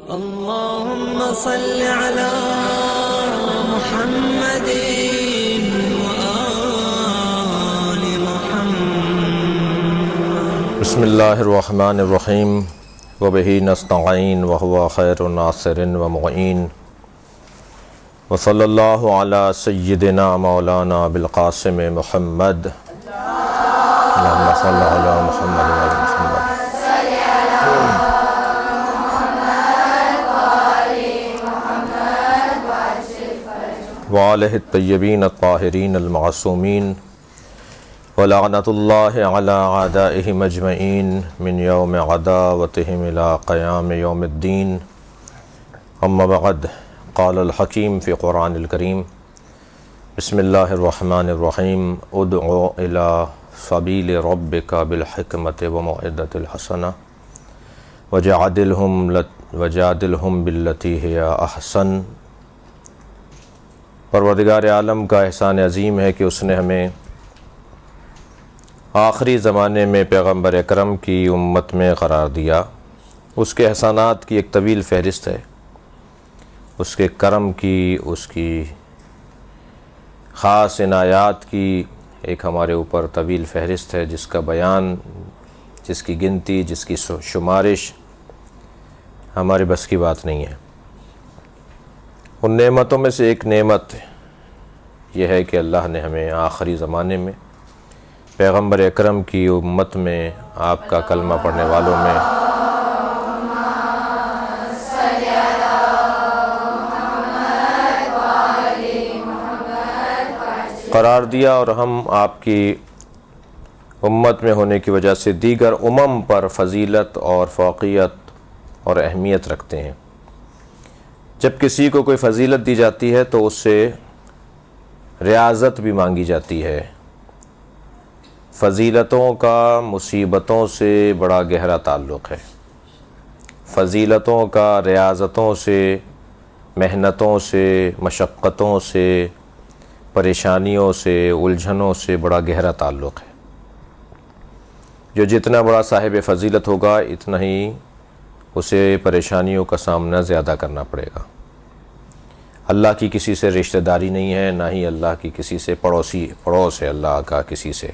اللهم صل على محمد وآل محمد. بسم اللہ الرحمن الرحیم وبہ نستعین وہو خیر ناصر ومعین وصلی اللہ علی سیدنا مولانا بالقاسم محمد اللہم صل علی محمد وعلی محمد وآلہ الطیبین الطاہرین المعصومین ولعنۃ اللہ علی اعدائہم اجمعین من یوم عداوتہم الی قیام یوم الدین. اما بعد، قال الحکیم فی قرآن الکریم بسم اللہ الرحمن الرحیم ادع الی سبیل ربک بالحکمۃ وموعظۃ الحسنہ وجادلہم باللتی ہی احسن. پروردگار عالم کا احسان عظیم ہے کہ اس نے ہمیں آخری زمانے میں پیغمبر اکرم کی امت میں قرار دیا. اس کے احسانات کی ایک طویل فہرست ہے، اس کے کرم کی، اس کی خاص عنایات کی ایک ہمارے اوپر طویل فہرست ہے، جس کا بیان، جس کی گنتی، جس کی شمارش ہمارے بس کی بات نہیں ہے. ان نعمتوں میں سے ایک نعمت یہ ہے کہ اللہ نے ہمیں آخری زمانے میں پیغمبر اکرم کی امت میں، آپ کا کلمہ پڑھنے والوں میں قرار دیا، اور ہم آپ کی امت میں ہونے کی وجہ سے دیگر امم پر فضیلت اور فوقیت اور اہمیت رکھتے ہیں. جب کسی کو کوئی فضیلت دی جاتی ہے تو اس سے ریاضت بھی مانگی جاتی ہے. فضیلتوں کا مصیبتوں سے بڑا گہرا تعلق ہے. فضیلتوں کا ریاضتوں سے، محنتوں سے، مشقتوں سے، پریشانیوں سے، الجھنوں سے بڑا گہرا تعلق ہے. جو جتنا بڑا صاحب فضیلت ہوگا اتنا ہی اسے پریشانیوں کا سامنا زیادہ کرنا پڑے گا. اللہ کی کسی سے رشتہ داری نہیں ہے، نہ ہی اللہ کی کسی سے پڑوس ہے. اللہ کا کسی سے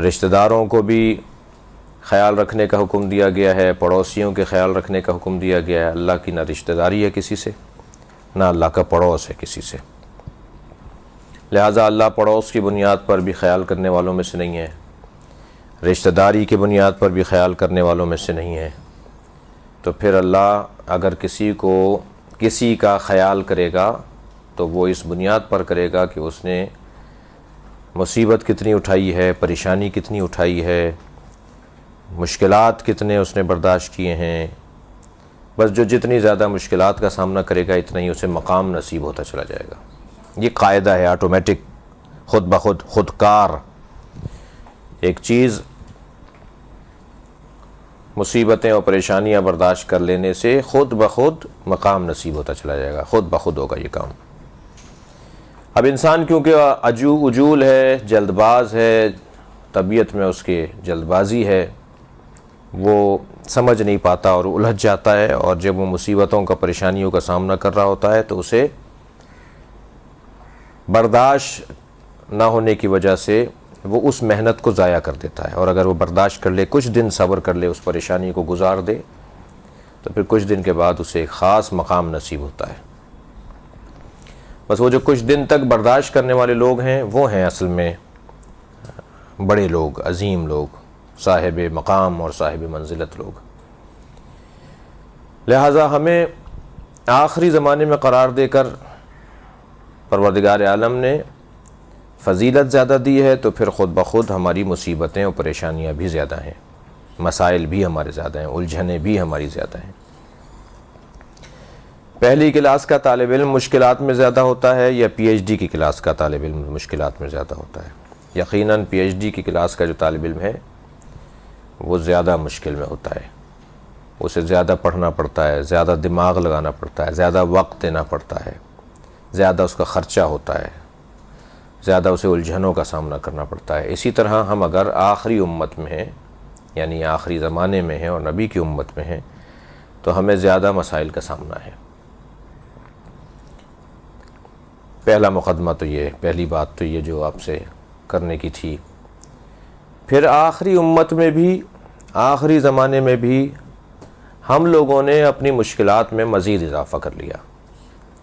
رشتہ داروں کو بھی خیال رکھنے کا حکم دیا گیا ہے، پڑوسیوں کے خیال رکھنے کا حکم دیا گیا ہے. اللہ کی نہ رشتہ داری ہے کسی سے، نہ اللہ کا پڑوس ہے کسی سے. لہٰذا اللہ پڑوس کی بنیاد پر بھی خیال کرنے والوں میں سے نہیں ہے، رشتہ داری کی بنیاد پر بھی خیال کرنے والوں میں سے نہیں ہے. تو پھر اللہ اگر کسی کا خیال کرے گا تو وہ اس بنیاد پر کرے گا کہ اس نے مصیبت کتنی اٹھائی ہے، پریشانی کتنی اٹھائی ہے، مشکلات کتنے اس نے برداشت کیے ہیں. بس جو جتنی زیادہ مشکلات کا سامنا کرے گا اتنا ہی اسے مقام نصیب ہوتا چلا جائے گا. یہ قاعدہ ہے آٹومیٹک، خود بخود، خودکار. ایک چیز مصیبتیں اور پریشانیاں برداشت کر لینے سے خود بخود مقام نصیب ہوتا چلا جائے گا، خود بخود ہوگا یہ کام. اب انسان کیونکہ عجول ہے، جلد باز ہے، طبیعت میں اس کے جلد بازی ہے، وہ سمجھ نہیں پاتا اور الجھ جاتا ہے. اور جب وہ مصیبتوں کا، پریشانیوں کا سامنا کر رہا ہوتا ہے تو اسے برداشت نہ ہونے کی وجہ سے وہ اس محنت کو ضائع کر دیتا ہے. اور اگر وہ برداشت کر لے، کچھ دن صبر کر لے، اس پریشانی کو گزار دے، تو پھر کچھ دن کے بعد اسے ایک خاص مقام نصیب ہوتا ہے. بس وہ جو کچھ دن تک برداشت کرنے والے لوگ ہیں وہ ہیں اصل میں بڑے لوگ، عظیم لوگ، صاحب مقام اور صاحب منزلت لوگ. لہٰذا ہمیں آخری زمانے میں قرار دے کر پروردگار عالم نے فضیلت زیادہ دی ہے، تو پھر خود بخود ہماری مصیبتیں اور پریشانیاں بھی زیادہ ہیں، مسائل بھی ہمارے زیادہ ہیں، الجھنیں بھی ہماری زیادہ ہیں. پہلی کلاس کا طالب علم مشکلات میں زیادہ ہوتا ہے یا پی ایچ ڈی کی کلاس کا طالب علم مشکلات میں زیادہ ہوتا ہے؟ یقیناً پی ایچ ڈی کی کلاس کا جو طالب علم ہے وہ زیادہ مشکل میں ہوتا ہے. اسے زیادہ پڑھنا پڑتا ہے، زیادہ دماغ لگانا پڑتا ہے، زیادہ وقت دینا پڑتا ہے، زیادہ اس کا خرچہ ہوتا ہے، زیادہ اسے الجھنوں کا سامنا کرنا پڑتا ہے. اسی طرح ہم اگر آخری امت میں ہیں، یعنی آخری زمانے میں ہیں اور نبی کی امت میں ہیں، تو ہمیں زیادہ مسائل کا سامنا ہے۔ پہلا مقدمہ تو یہ، پہلی بات تو یہ جو آپ سے کرنے کی تھی۔ پھر آخری امت میں بھی، آخری زمانے میں بھی ہم لوگوں نے اپنی مشکلات میں مزید اضافہ کر لیا،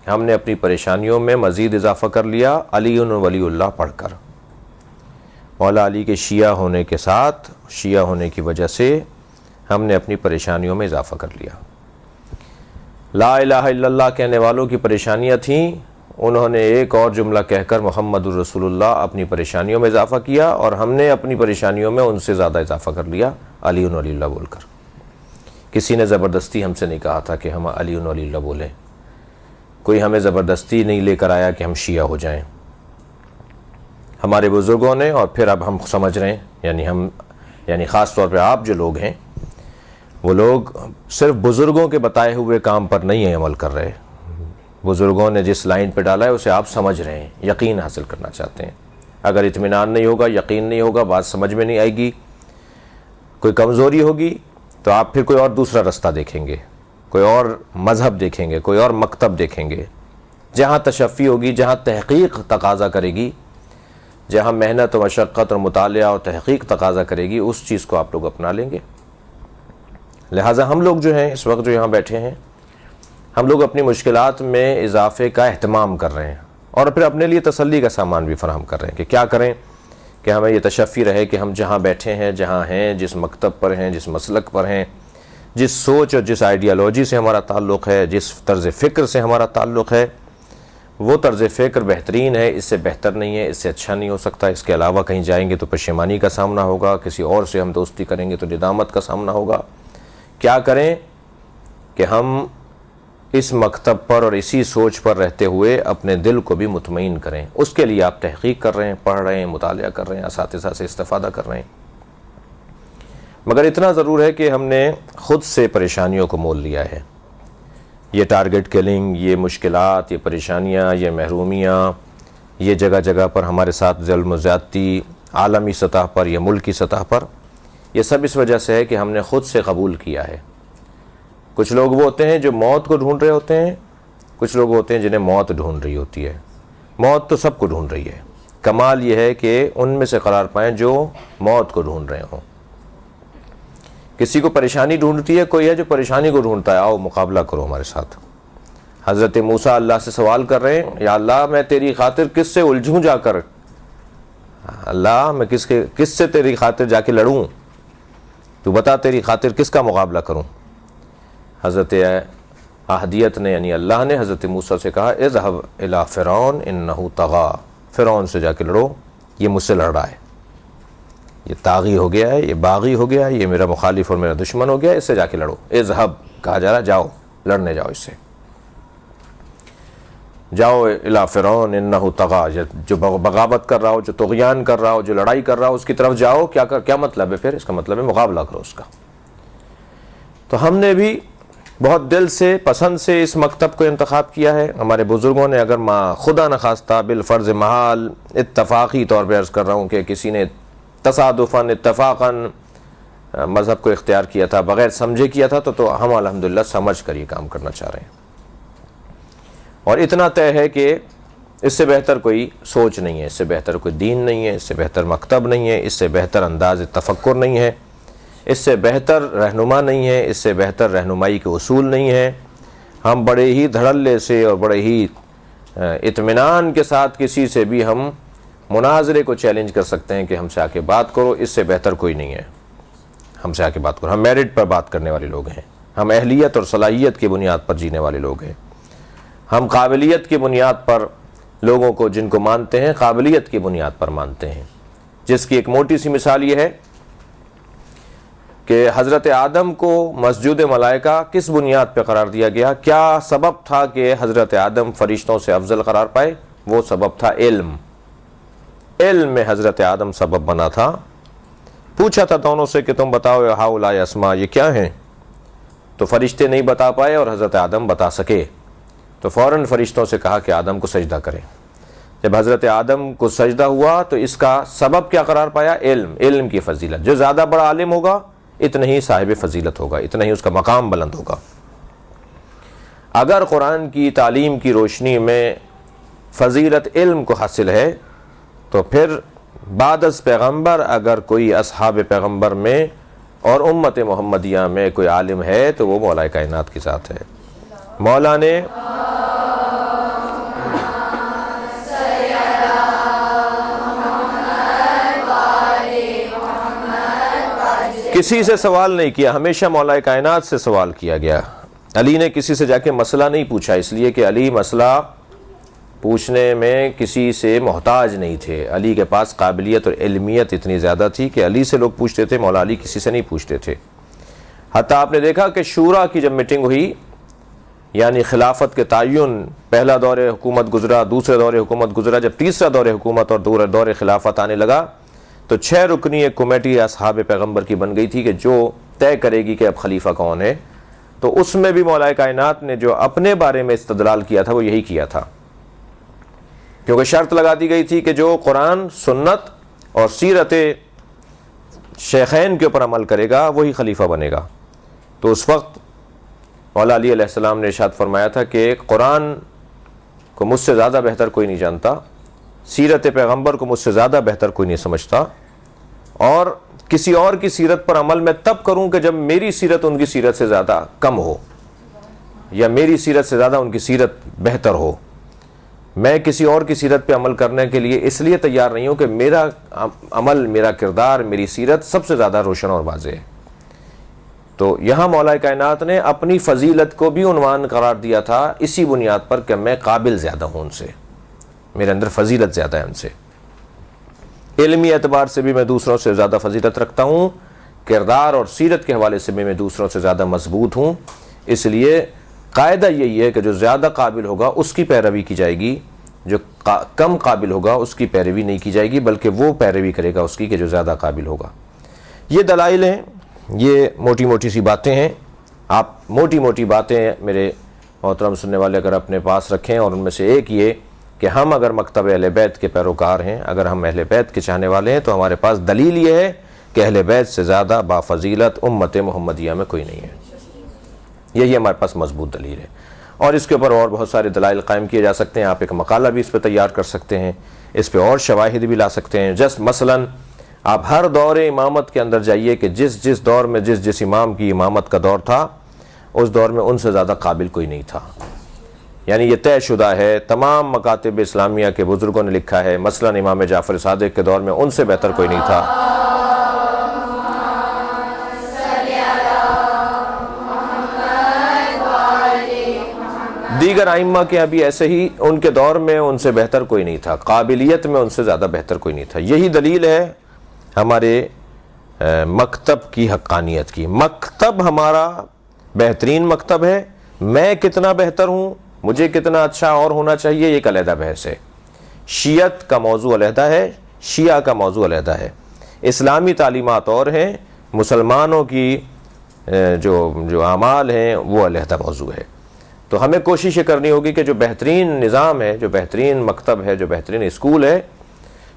ہم نے اپنی پریشانیوں میں مزید اضافہ کر لیا علی ولی اللہ پڑھ کر۔ مولا علی کے شیعہ ہونے کے ساتھ، شیعہ ہونے کی وجہ سے ہم نے اپنی پریشانیوں میں اضافہ کر لیا۔ لا الہ الا اللہ کہنے والوں کی پریشانیاں تھیں، انہوں نے ایک اور جملہ کہہ کر محمد الرسول اللہ اپنی پریشانیوں میں اضافہ کیا، اور ہم نے اپنی پریشانیوں میں ان سے زیادہ اضافہ کر لیا علی ولی اللہ بول کر۔ کسی نے زبردستی ہم سے نہیں کہا تھا کہ ہم علی ولی اللہ بولیں، کوئی ہمیں زبردستی نہیں لے کر آیا کہ ہم شیعہ ہو جائیں، ہمارے بزرگوں نے، اور پھر اب ہم سمجھ رہے ہیں، یعنی خاص طور پہ آپ جو لوگ ہیں، وہ لوگ صرف بزرگوں کے بتائے ہوئے کام پر نہیں عمل کر رہے، بزرگوں نے جس لائن پہ ڈالا ہے اسے آپ سمجھ رہے ہیں، یقین حاصل کرنا چاہتے ہیں۔ اگر اطمینان نہیں ہوگا، یقین نہیں ہوگا، بات سمجھ میں نہیں آئے گی، کوئی کمزوری ہوگی، تو آپ پھر کوئی اور دوسرا رستہ دیکھیں گے، کوئی اور مذہب دیکھیں گے، کوئی اور مکتب دیکھیں گے۔ جہاں تشفی ہوگی، جہاں تحقیق تقاضا کرے گی، جہاں محنت و مشقت اور مطالعہ اور تحقیق تقاضا کرے گی، اس چیز کو آپ لوگ اپنا لیں گے۔ لہٰذا ہم لوگ جو ہیں اس وقت جو یہاں بیٹھے ہیں، ہم لوگ اپنی مشکلات میں اضافے کا اہتمام کر رہے ہیں، اور پھر اپنے لیے تسلی کا سامان بھی فراہم کر رہے ہیں کہ کیا کریں کہ ہمیں یہ تشفی رہے کہ ہم جہاں بیٹھے ہیں، جہاں ہیں، جس مکتب پر ہیں، جس مسلک پر ہیں، جس سوچ اور جس آئیڈیالوجی سے ہمارا تعلق ہے، جس طرز فکر سے ہمارا تعلق ہے، وہ طرز فکر بہترین ہے، اس سے بہتر نہیں ہے، اس سے اچھا نہیں ہو سکتا۔ اس کے علاوہ کہیں جائیں گے تو پشیمانی کا سامنا ہوگا، کسی اور سے ہم دوستی کریں گے تو ندامت کا سامنا ہوگا۔ کیا کریں کہ ہم اس مکتب پر اور اسی سوچ پر رہتے ہوئے اپنے دل کو بھی مطمئن کریں۔ اس کے لیے آپ تحقیق کر رہے ہیں، پڑھ رہے ہیں، مطالعہ کر رہے ہیں، اساتذہ سے استفادہ کر رہے ہیں، مگر اتنا ضرور ہے کہ ہم نے خود سے پریشانیوں کو مول لیا ہے۔ یہ ٹارگٹ کلنگ، یہ مشکلات، یہ پریشانیاں، یہ محرومیاں، یہ جگہ جگہ پر ہمارے ساتھ ظلم و زیادتی، عالمی سطح پر یا ملکی سطح پر، یہ سب اس وجہ سے ہے کہ ہم نے خود سے قبول کیا ہے۔ کچھ لوگ وہ ہوتے ہیں جو موت کو ڈھونڈ رہے ہوتے ہیں، کچھ لوگ ہوتے ہیں جنہیں موت ڈھونڈ رہی ہوتی ہے۔ موت تو سب کو ڈھونڈ رہی ہے، کمال یہ ہے کہ ان میں سے قرار پائیں جو موت کو ڈھونڈ رہے ہوں۔ کسی کو پریشانی ڈھونڈتی ہے، کوئی ہے جو پریشانی کو ڈھونڈتا ہے، آؤ مقابلہ کرو ہمارے ساتھ۔ حضرت موسیٰ اللہ سے سوال کر رہے ہیں، یا اللہ میں تیری خاطر کس سے الجھوں جا کر، اللہ میں کس سے تیری خاطر جا کے لڑوں، تو بتا تیری خاطر کس کا مقابلہ کروں۔ حضرت احدیت نے یعنی اللہ نے حضرت موسیٰ سے کہا اذهب الى فرعون انه طغى، فرعون سے جا کے لڑو، یہ مجھ سے لڑ رہا ہے، یہ طاغی ہو گیا ہے، یہ باغی ہو گیا ہے، یہ میرا مخالف اور میرا دشمن ہو گیا ہے، اس سے جا کے لڑو۔ اذهب کہا جا رہا، جاؤ لڑنے جاؤ، اس سے جاؤ الى فرعون انه طغى، جو بغاوت کر رہا ہو، جو طغیان کر رہا ہو، جو لڑائی کر رہا ہو، اس کی طرف جاؤ۔ کیا مطلب ہے پھر؟ اس کا مطلب ہے مقابلہ کرو اس کا۔ تو ہم نے بھی بہت دل سے، پسند سے اس مکتب کو انتخاب کیا ہے۔ ہمارے بزرگوں نے اگر خدا نخواستہ بالفرض محال اتفاقی طور پہ عرض کر رہا ہوں کہ کسی نے تصادفاً اتفاقاً مذہب کو اختیار کیا تھا، بغیر سمجھے کیا تھا، تو ہم الحمدللہ سمجھ کر یہ کام کرنا چاہ رہے ہیں، اور اتنا طے ہے کہ اس سے بہتر کوئی سوچ نہیں ہے، اس سے بہتر کوئی دین نہیں ہے، اس سے بہتر مکتب نہیں ہے، اس سے بہتر انداز تفکر نہیں ہے، اس سے بہتر رہنما نہیں ہے، اس سے بہتر رہنمائی کے اصول نہیں ہے۔ ہم بڑے ہی دھڑلے سے اور بڑے ہی اطمینان کے ساتھ کسی سے بھی ہم مناظرے کو چیلنج کر سکتے ہیں کہ ہم سے آ کے بات کرو، اس سے بہتر کوئی نہیں ہے، ہم سے آ کے بات کرو۔ ہم میرٹ پر بات کرنے والے لوگ ہیں، ہم اہلیت اور صلاحیت کی بنیاد پر جینے والے لوگ ہیں، ہم قابلیت کی بنیاد پر لوگوں کو جن کو مانتے ہیں قابلیت کی بنیاد پر مانتے ہیں، جس کی ایک موٹی سی مثال یہ ہے کہ حضرت آدم کو مسجود ملائکہ کس بنیاد پہ قرار دیا گیا؟ کیا سبب تھا کہ حضرت آدم فرشتوں سے افضل قرار پائے؟ وہ سبب تھا علم۔ علم میں حضرت آدم سبب بنا تھا۔ پوچھا تھا دونوں سے کہ تم بتاؤ ہؤلاء اسماء، یہ کیا ہیں؟ تو فرشتے نہیں بتا پائے اور حضرت آدم بتا سکے، تو فوراً فرشتوں سے کہا کہ آدم کو سجدہ کریں۔ جب حضرت آدم کو سجدہ ہوا تو اس کا سبب کیا قرار پایا؟ علم کی فضیلت۔ جو زیادہ بڑا عالم ہوگا اتنا ہی صاحب فضیلت ہوگا، اتنا ہی اس کا مقام بلند ہوگا۔ اگر قرآن کی تعلیم کی روشنی میں فضیلت علم کو حاصل ہے تو پھر بعد از پیغمبر اگر کوئی اصحاب پیغمبر میں اور امت محمدیہ میں کوئی عالم ہے تو وہ مولا کائنات کی ذات ہے۔ مولا نے کسی سے سوال نہیں کیا، ہمیشہ مولا کائنات سے سوال کیا گیا۔ علی نے کسی سے جا کے مسئلہ نہیں پوچھا، اس لیے کہ علی مسئلہ پوچھنے میں کسی سے محتاج نہیں تھے۔ علی کے پاس قابلیت اور علمیت اتنی زیادہ تھی کہ علی سے لوگ پوچھتے تھے، مولا علی کسی سے نہیں پوچھتے تھے۔ حتیٰ آپ نے دیکھا کہ شورا کی جب میٹنگ ہوئی، یعنی خلافت کے تعین، پہلا دور حکومت گزرا، دوسرے دور حکومت گزرا، جب تیسرا دور حکومت اور دور خلافت آنے لگا تو 6 رکنی ایک کمیٹی اصحاب پیغمبر کی بن گئی تھی کہ جو طے کرے گی کہ اب خلیفہ کون ہے۔ تو اس میں بھی مولا کائنات نے جو اپنے بارے میں استدلال کیا تھا وہ یہی کیا تھا، کیونکہ شرط لگا دی گئی تھی کہ جو قرآن، سنت اور سیرت شیخین کے اوپر عمل کرے گا وہی خلیفہ بنے گا۔ تو اس وقت مولا علی علیہ السلام نے ارشاد فرمایا تھا کہ قرآن کو مجھ سے زیادہ بہتر کوئی نہیں جانتا، سیرت پیغمبر کو مجھ سے زیادہ بہتر کوئی نہیں سمجھتا، اور کسی اور کی سیرت پر عمل میں تب کروں کہ جب میری سیرت ان کی سیرت سے زیادہ کم ہو یا میری سیرت سے زیادہ ان کی سیرت بہتر ہو۔ میں کسی اور کی سیرت پہ عمل کرنے کے لیے اس لیے تیار نہیں ہوں کہ میرا عمل، میرا کردار، میری سیرت سب سے زیادہ روشن اور واضح ہے۔ تو یہاں مولا کائنات نے اپنی فضیلت کو بھی عنوان قرار دیا تھا اسی بنیاد پر کہ میں قابل زیادہ ہوں ان سے، میرے اندر فضیلت زیادہ ہے ان سے، علمی اعتبار سے بھی میں دوسروں سے زیادہ فضیلت رکھتا ہوں، کردار اور سیرت کے حوالے سے بھی میں دوسروں سے زیادہ مضبوط ہوں۔ اس لیے قاعدہ یہی ہے کہ جو زیادہ قابل ہوگا اس کی پیروی کی جائے گی، جو کم قابل ہوگا اس کی پیروی نہیں کی جائے گی، بلکہ وہ پیروی کرے گا اس کی کہ جو زیادہ قابل ہوگا۔ یہ دلائل ہیں، یہ موٹی موٹی سی باتیں ہیں۔ آپ موٹی موٹی باتیں میرے محترم سننے والے اگر اپنے پاس رکھیں، اور ان میں سے ایک یہ کہ ہم اگر مکتب اہل بیت کے پیروکار ہیں، اگر ہم اہل بیت کے چاہنے والے ہیں تو ہمارے پاس دلیل یہ ہے کہ اہل بیت سے زیادہ بافضیلت امت محمدیہ میں کوئی نہیں ہے۔ یہی ہمارے پاس مضبوط دلیل ہے، اور اس کے اوپر اور بہت سارے دلائل قائم کیے جا سکتے ہیں۔ آپ ایک مقالہ بھی اس پہ تیار کر سکتے ہیں، اس پہ اور شواہد بھی لا سکتے ہیں۔ مثلاً آپ ہر دور امامت کے اندر جائیے کہ جس دور میں جس امام کی امامت کا دور تھا اس دور میں ان سے زیادہ قابل کوئی نہیں تھا، یعنی یہ طے شدہ ہے، تمام مکاتب اسلامیہ کے بزرگوں نے لکھا ہے۔ مثلاً امام جعفر صادق کے دور میں ان سے بہتر کوئی نہیں تھا۔ دیگر ائمہ کے ابھی ایسے ہی ان کے دور میں ان سے بہتر کوئی نہیں تھا، قابلیت میں ان سے زیادہ بہتر کوئی نہیں تھا۔ یہی دلیل ہے ہمارے مکتب کی حقانیت کی۔ مکتب ہمارا بہترین مکتب ہے، میں کتنا بہتر ہوں، مجھے کتنا اچھا اور ہونا چاہیے، یہ ایک علیحدہ بحث ہے۔ شیعت کا موضوع علیحدہ ہے، شیعہ کا موضوع علیحدہ ہے، اسلامی تعلیمات اور ہیں، مسلمانوں کی جو اعمال ہیں وہ علیحدہ موضوع ہے۔ تو ہمیں کوشش یہ کرنی ہوگی کہ جو بہترین نظام ہے، جو بہترین مکتب ہے، جو بہترین اسکول ہے،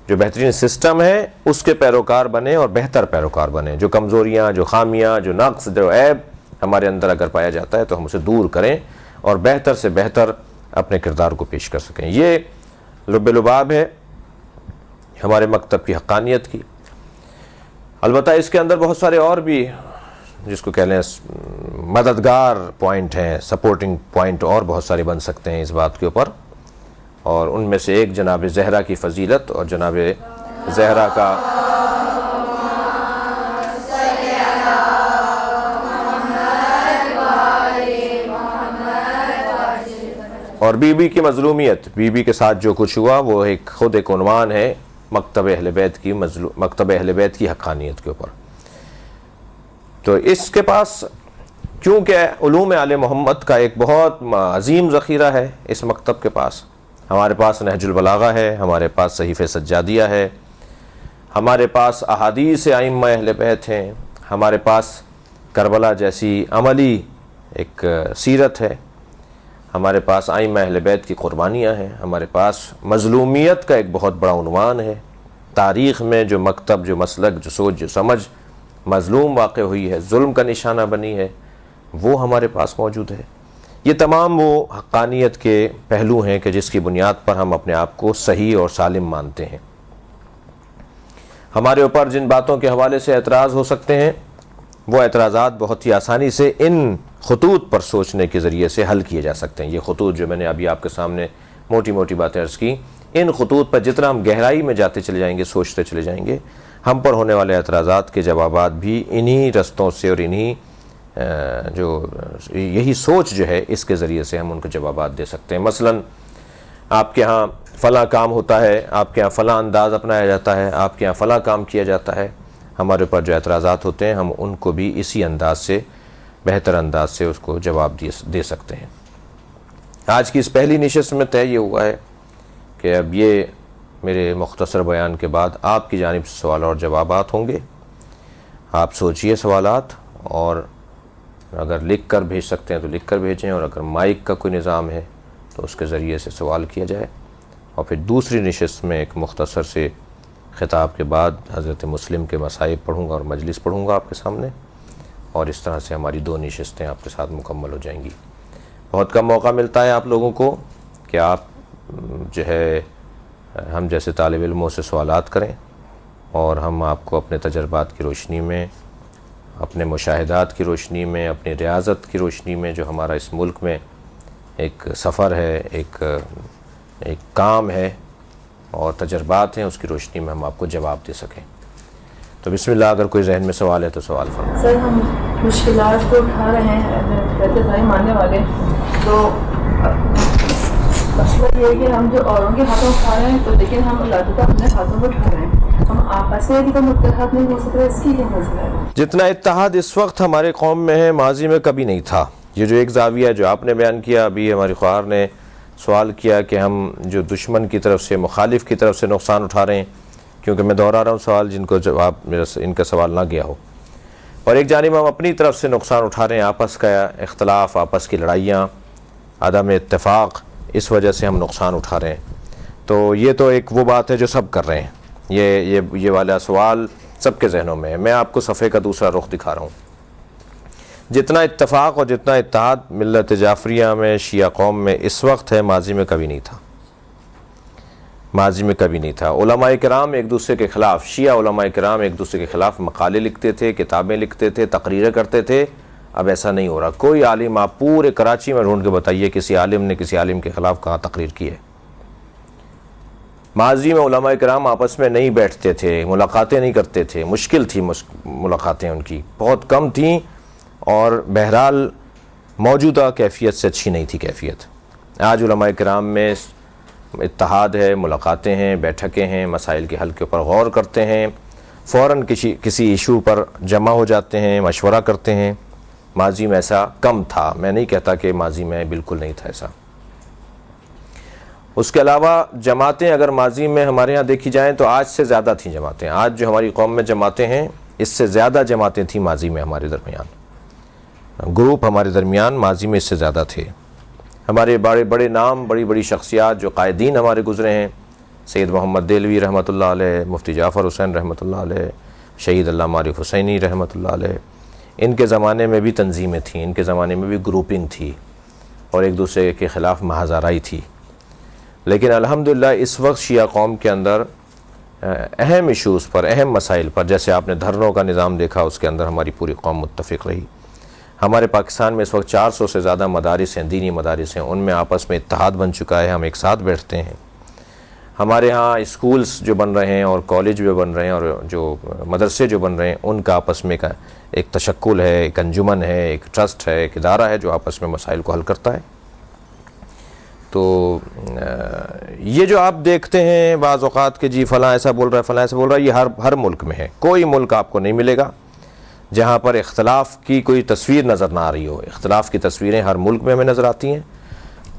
جو بہترین سسٹم ہے، اس کے پیروکار بنے اور بہتر پیروکار بنے۔ جو کمزوریاں، جو خامیاں، جو نقص، جو عیب ہمارے اندر اگر پایا جاتا ہے تو ہم اسے دور کریں اور بہتر سے بہتر اپنے کردار کو پیش کر سکیں۔ یہ لب لباب ہے ہمارے مکتب کی حقانیت کی۔ البتہ اس کے اندر بہت سارے اور بھی جس کو کہہ لیں مددگار پوائنٹ ہیں، سپورٹنگ پوائنٹ اور بہت سارے بن سکتے ہیں اس بات کے اوپر، اور ان میں سے ایک جناب زہرا کی فضیلت اور جناب زہرا کا اور بی بی کی مظلومیت، بی بی کے ساتھ جو کچھ ہوا وہ خود ایک عنوان ہے مکتب اہل بیت کی حقانیت کے اوپر۔ تو اس کے پاس کیونکہ علوم آل محمد کا ایک بہت عظیم ذخیرہ ہے اس مکتب کے پاس، ہمارے پاس نہج البلاغہ ہے، ہمارے پاس صحیفہ سجادیہ ہے، ہمارے پاس احادیث ائمہ اہل بیت ہیں، ہمارے پاس کربلا جیسی عملی ایک سیرت ہے، ہمارے پاس ائمہ اہل بیت کی قربانیاں ہیں، ہمارے پاس مظلومیت کا ایک بہت بڑا عنوان ہے۔ تاریخ میں جو مکتب، جو مسلک، جو سوچ، جو سمجھ مظلوم واقع ہوئی ہے، ظلم کا نشانہ بنی ہے، وہ ہمارے پاس موجود ہے۔ یہ تمام وہ حقانیت کے پہلو ہیں کہ جس کی بنیاد پر ہم اپنے آپ کو صحیح اور سالم مانتے ہیں۔ ہمارے اوپر جن باتوں کے حوالے سے اعتراض ہو سکتے ہیں وہ اعتراضات بہت ہی آسانی سے ان خطوط پر سوچنے کے ذریعے سے حل کیے جا سکتے ہیں۔ یہ خطوط جو میں نے ابھی آپ کے سامنے موٹی موٹی باتیں عرض کی، ان خطوط پر جتنا ہم گہرائی میں جاتے چلے جائیں گے، سوچتے چلے جائیں گے، ہم پر ہونے والے اعتراضات کے جوابات بھی انہی رستوں سے اور انہی یہی سوچ جو ہے اس کے ذریعے سے ہم ان کو جوابات دے سکتے ہیں۔ مثلا آپ کے ہاں فلاں کام ہوتا ہے، آپ کے ہاں فلاں انداز اپنایا جاتا ہے، آپ کے ہاں فلاں کام کیا جاتا ہے، ہمارے اوپر جو اعتراضات ہوتے ہیں ہم ان کو بھی اسی انداز سے، بہتر انداز سے اس کو جواب دے سکتے ہیں۔ آج کی اس پہلی نشست میں طے یہ ہوا ہے کہ اب یہ میرے مختصر بیان کے بعد آپ کی جانب سے سوال اور جوابات ہوں گے۔ آپ سوچئے سوالات، اور اگر لکھ کر بھیج سکتے ہیں تو لکھ کر بھیجیں، اور اگر مائک کا کوئی نظام ہے تو اس کے ذریعے سے سوال کیا جائے، اور پھر دوسری نشست میں ایک مختصر سے خطاب کے بعد حضرت مسلم کے مصائب پڑھوں گا اور مجلس پڑھوں گا آپ کے سامنے، اور اس طرح سے ہماری 2 نشستیں آپ کے ساتھ مکمل ہو جائیں گی۔ بہت کم موقع ملتا ہے آپ لوگوں کو کہ آپ جو ہے ہم جیسے طالب علموں سے سوالات کریں، اور ہم آپ کو اپنے تجربات کی روشنی میں، اپنے مشاہدات کی روشنی میں، اپنی ریاضت کی روشنی میں، جو ہمارا اس ملک میں ایک سفر ہے، ایک کام ہے اور تجربات ہیں، اس کی روشنی میں ہم آپ کو جواب دے سکیں۔ تو بسم اللہ، اگر کوئی ذہن میں سوال ہے تو سوال فرمائیں۔ سر، ہم مشکلات کو اٹھا رہے ہیں کہتے بھائی ماننے والے، تو مسئلہ یہ ہے کہ ہم جو اوروں کے ہاتھوں اٹھا رہے ہیں تو لیکن ہم اللہ کا اپنے ہاتھوں کو اٹھا رہے ہیں، ہم آپس میں بھی تو متحد نہیں ہو سکتے، اس کی کیا مسئلہ ہے؟ جتنا اتحاد اس وقت ہمارے قوم میں ہے، ماضی میں کبھی نہیں تھا۔ یہ جو ایک زاویہ جو آپ نے بیان کیا، ابھی ہماری خواہر نے سوال کیا کہ ہم جو دشمن کی طرف سے، مخالف کی طرف سے نقصان اٹھا رہے ہیں، کیونکہ میں دہرا رہا ہوں سوال جن کو جواب ان کا سوال نہ گیا ہو، اور ایک جانب ہم اپنی طرف سے نقصان اٹھا رہے ہیں، آپس کا اختلاف، آپس کی لڑائیاں، عدم اتفاق، اس وجہ سے ہم نقصان اٹھا رہے ہیں۔ تو یہ تو ایک وہ بات ہے جو سب کر رہے ہیں، یہ والا سوال سب کے ذہنوں میں ہے۔ میں آپ کو صفحے کا دوسرا رخ دکھا رہا ہوں۔ جتنا اتفاق اور جتنا اتحاد ملت جعفریہ میں، شیعہ قوم میں اس وقت ہے، ماضی میں کبھی نہیں تھا، ماضی میں کبھی نہیں تھا۔ علماء کرام ایک دوسرے کے خلاف، شیعہ علماء کرام ایک دوسرے کے خلاف مقالے لکھتے تھے، کتابیں لکھتے تھے، تقریریں کرتے تھے۔ اب ایسا نہیں ہو رہا۔ کوئی عالم آپ پورے کراچی میں ڈھونڈ کے بتائیے کسی عالم نے کسی عالم کے خلاف کہاں تقریر کی ہے۔ ماضی میں علماء کرام آپس میں نہیں بیٹھتے تھے، ملاقاتیں نہیں کرتے تھے، مشکل تھی ملاقاتیں، ان کی بہت کم تھیں، اور بہرحال موجودہ کیفیت سے اچھی نہیں تھی کیفیت۔ آج علماء کرام میں اتحاد ہے، ملاقاتیں ہیں، بیٹھکیں ہیں، مسائل کے حل کے اوپر غور کرتے ہیں، فوراً کسی ایشو پر جمع ہو جاتے ہیں، مشورہ کرتے ہیں۔ ماضی میں ایسا کم تھا، میں نہیں کہتا کہ ماضی میں بالکل نہیں تھا ایسا۔ اس کے علاوہ جماعتیں اگر ماضی میں ہمارے ہاں دیکھی جائیں تو آج سے زیادہ تھیں جماعتیں۔ آج جو ہماری قوم میں جماعتیں ہیں، اس سے زیادہ جماعتیں تھیں ماضی میں ہمارے درمیان، گروپ ہمارے درمیان ماضی میں اس سے زیادہ تھے۔ ہمارے بڑے بڑے نام، بڑی بڑی شخصیات جو قائدین ہمارے گزرے ہیں، سید محمد دہلوی رحمۃ اللہ علیہ، مفتی جعفر حسین رحمۃ اللہ علیہ، شہید علامہ عارف حسینی رحمۃ اللہ علیہ، ان کے زمانے میں بھی تنظیمیں تھیں، ان کے زمانے میں بھی گروپنگ تھی، اور ایک دوسرے کے خلاف محاذ آرائی تھی۔ لیکن الحمدللہ اس وقت شیعہ قوم کے اندر اہم ایشوز پر، اہم مسائل پر، جیسے آپ نے دھرنوں کا نظام دیکھا، اس کے اندر ہماری پوری قوم متفق رہی۔ ہمارے پاکستان میں اس وقت 400 سے زیادہ مدارس ہیں، دینی مدارس ہیں، ان میں آپس میں اتحاد بن چکا ہے، ہم ایک ساتھ بیٹھتے ہیں۔ ہمارے ہاں اسکولز جو بن رہے ہیں اور کالج جو بن رہے ہیں اور جو مدرسے جو بن رہے ہیں، ان کا آپس میں ایک تشکل ہے، ایک انجمن ہے، ایک ٹرسٹ ہے، ایک ادارہ ہے جو آپس میں مسائل کو حل کرتا ہے۔ تو یہ جو آپ دیکھتے ہیں بعض اوقات کہ جی فلاں ایسا بول رہا ہے، فلاں ایسا بول رہا ہے، یہ ہر ملک میں ہے۔ کوئی ملک آپ کو نہیں ملے گا جہاں پر اختلاف کی کوئی تصویر نظر نہ آ رہی ہو۔ اختلاف کی تصویریں ہر ملک میں ہمیں نظر آتی ہیں،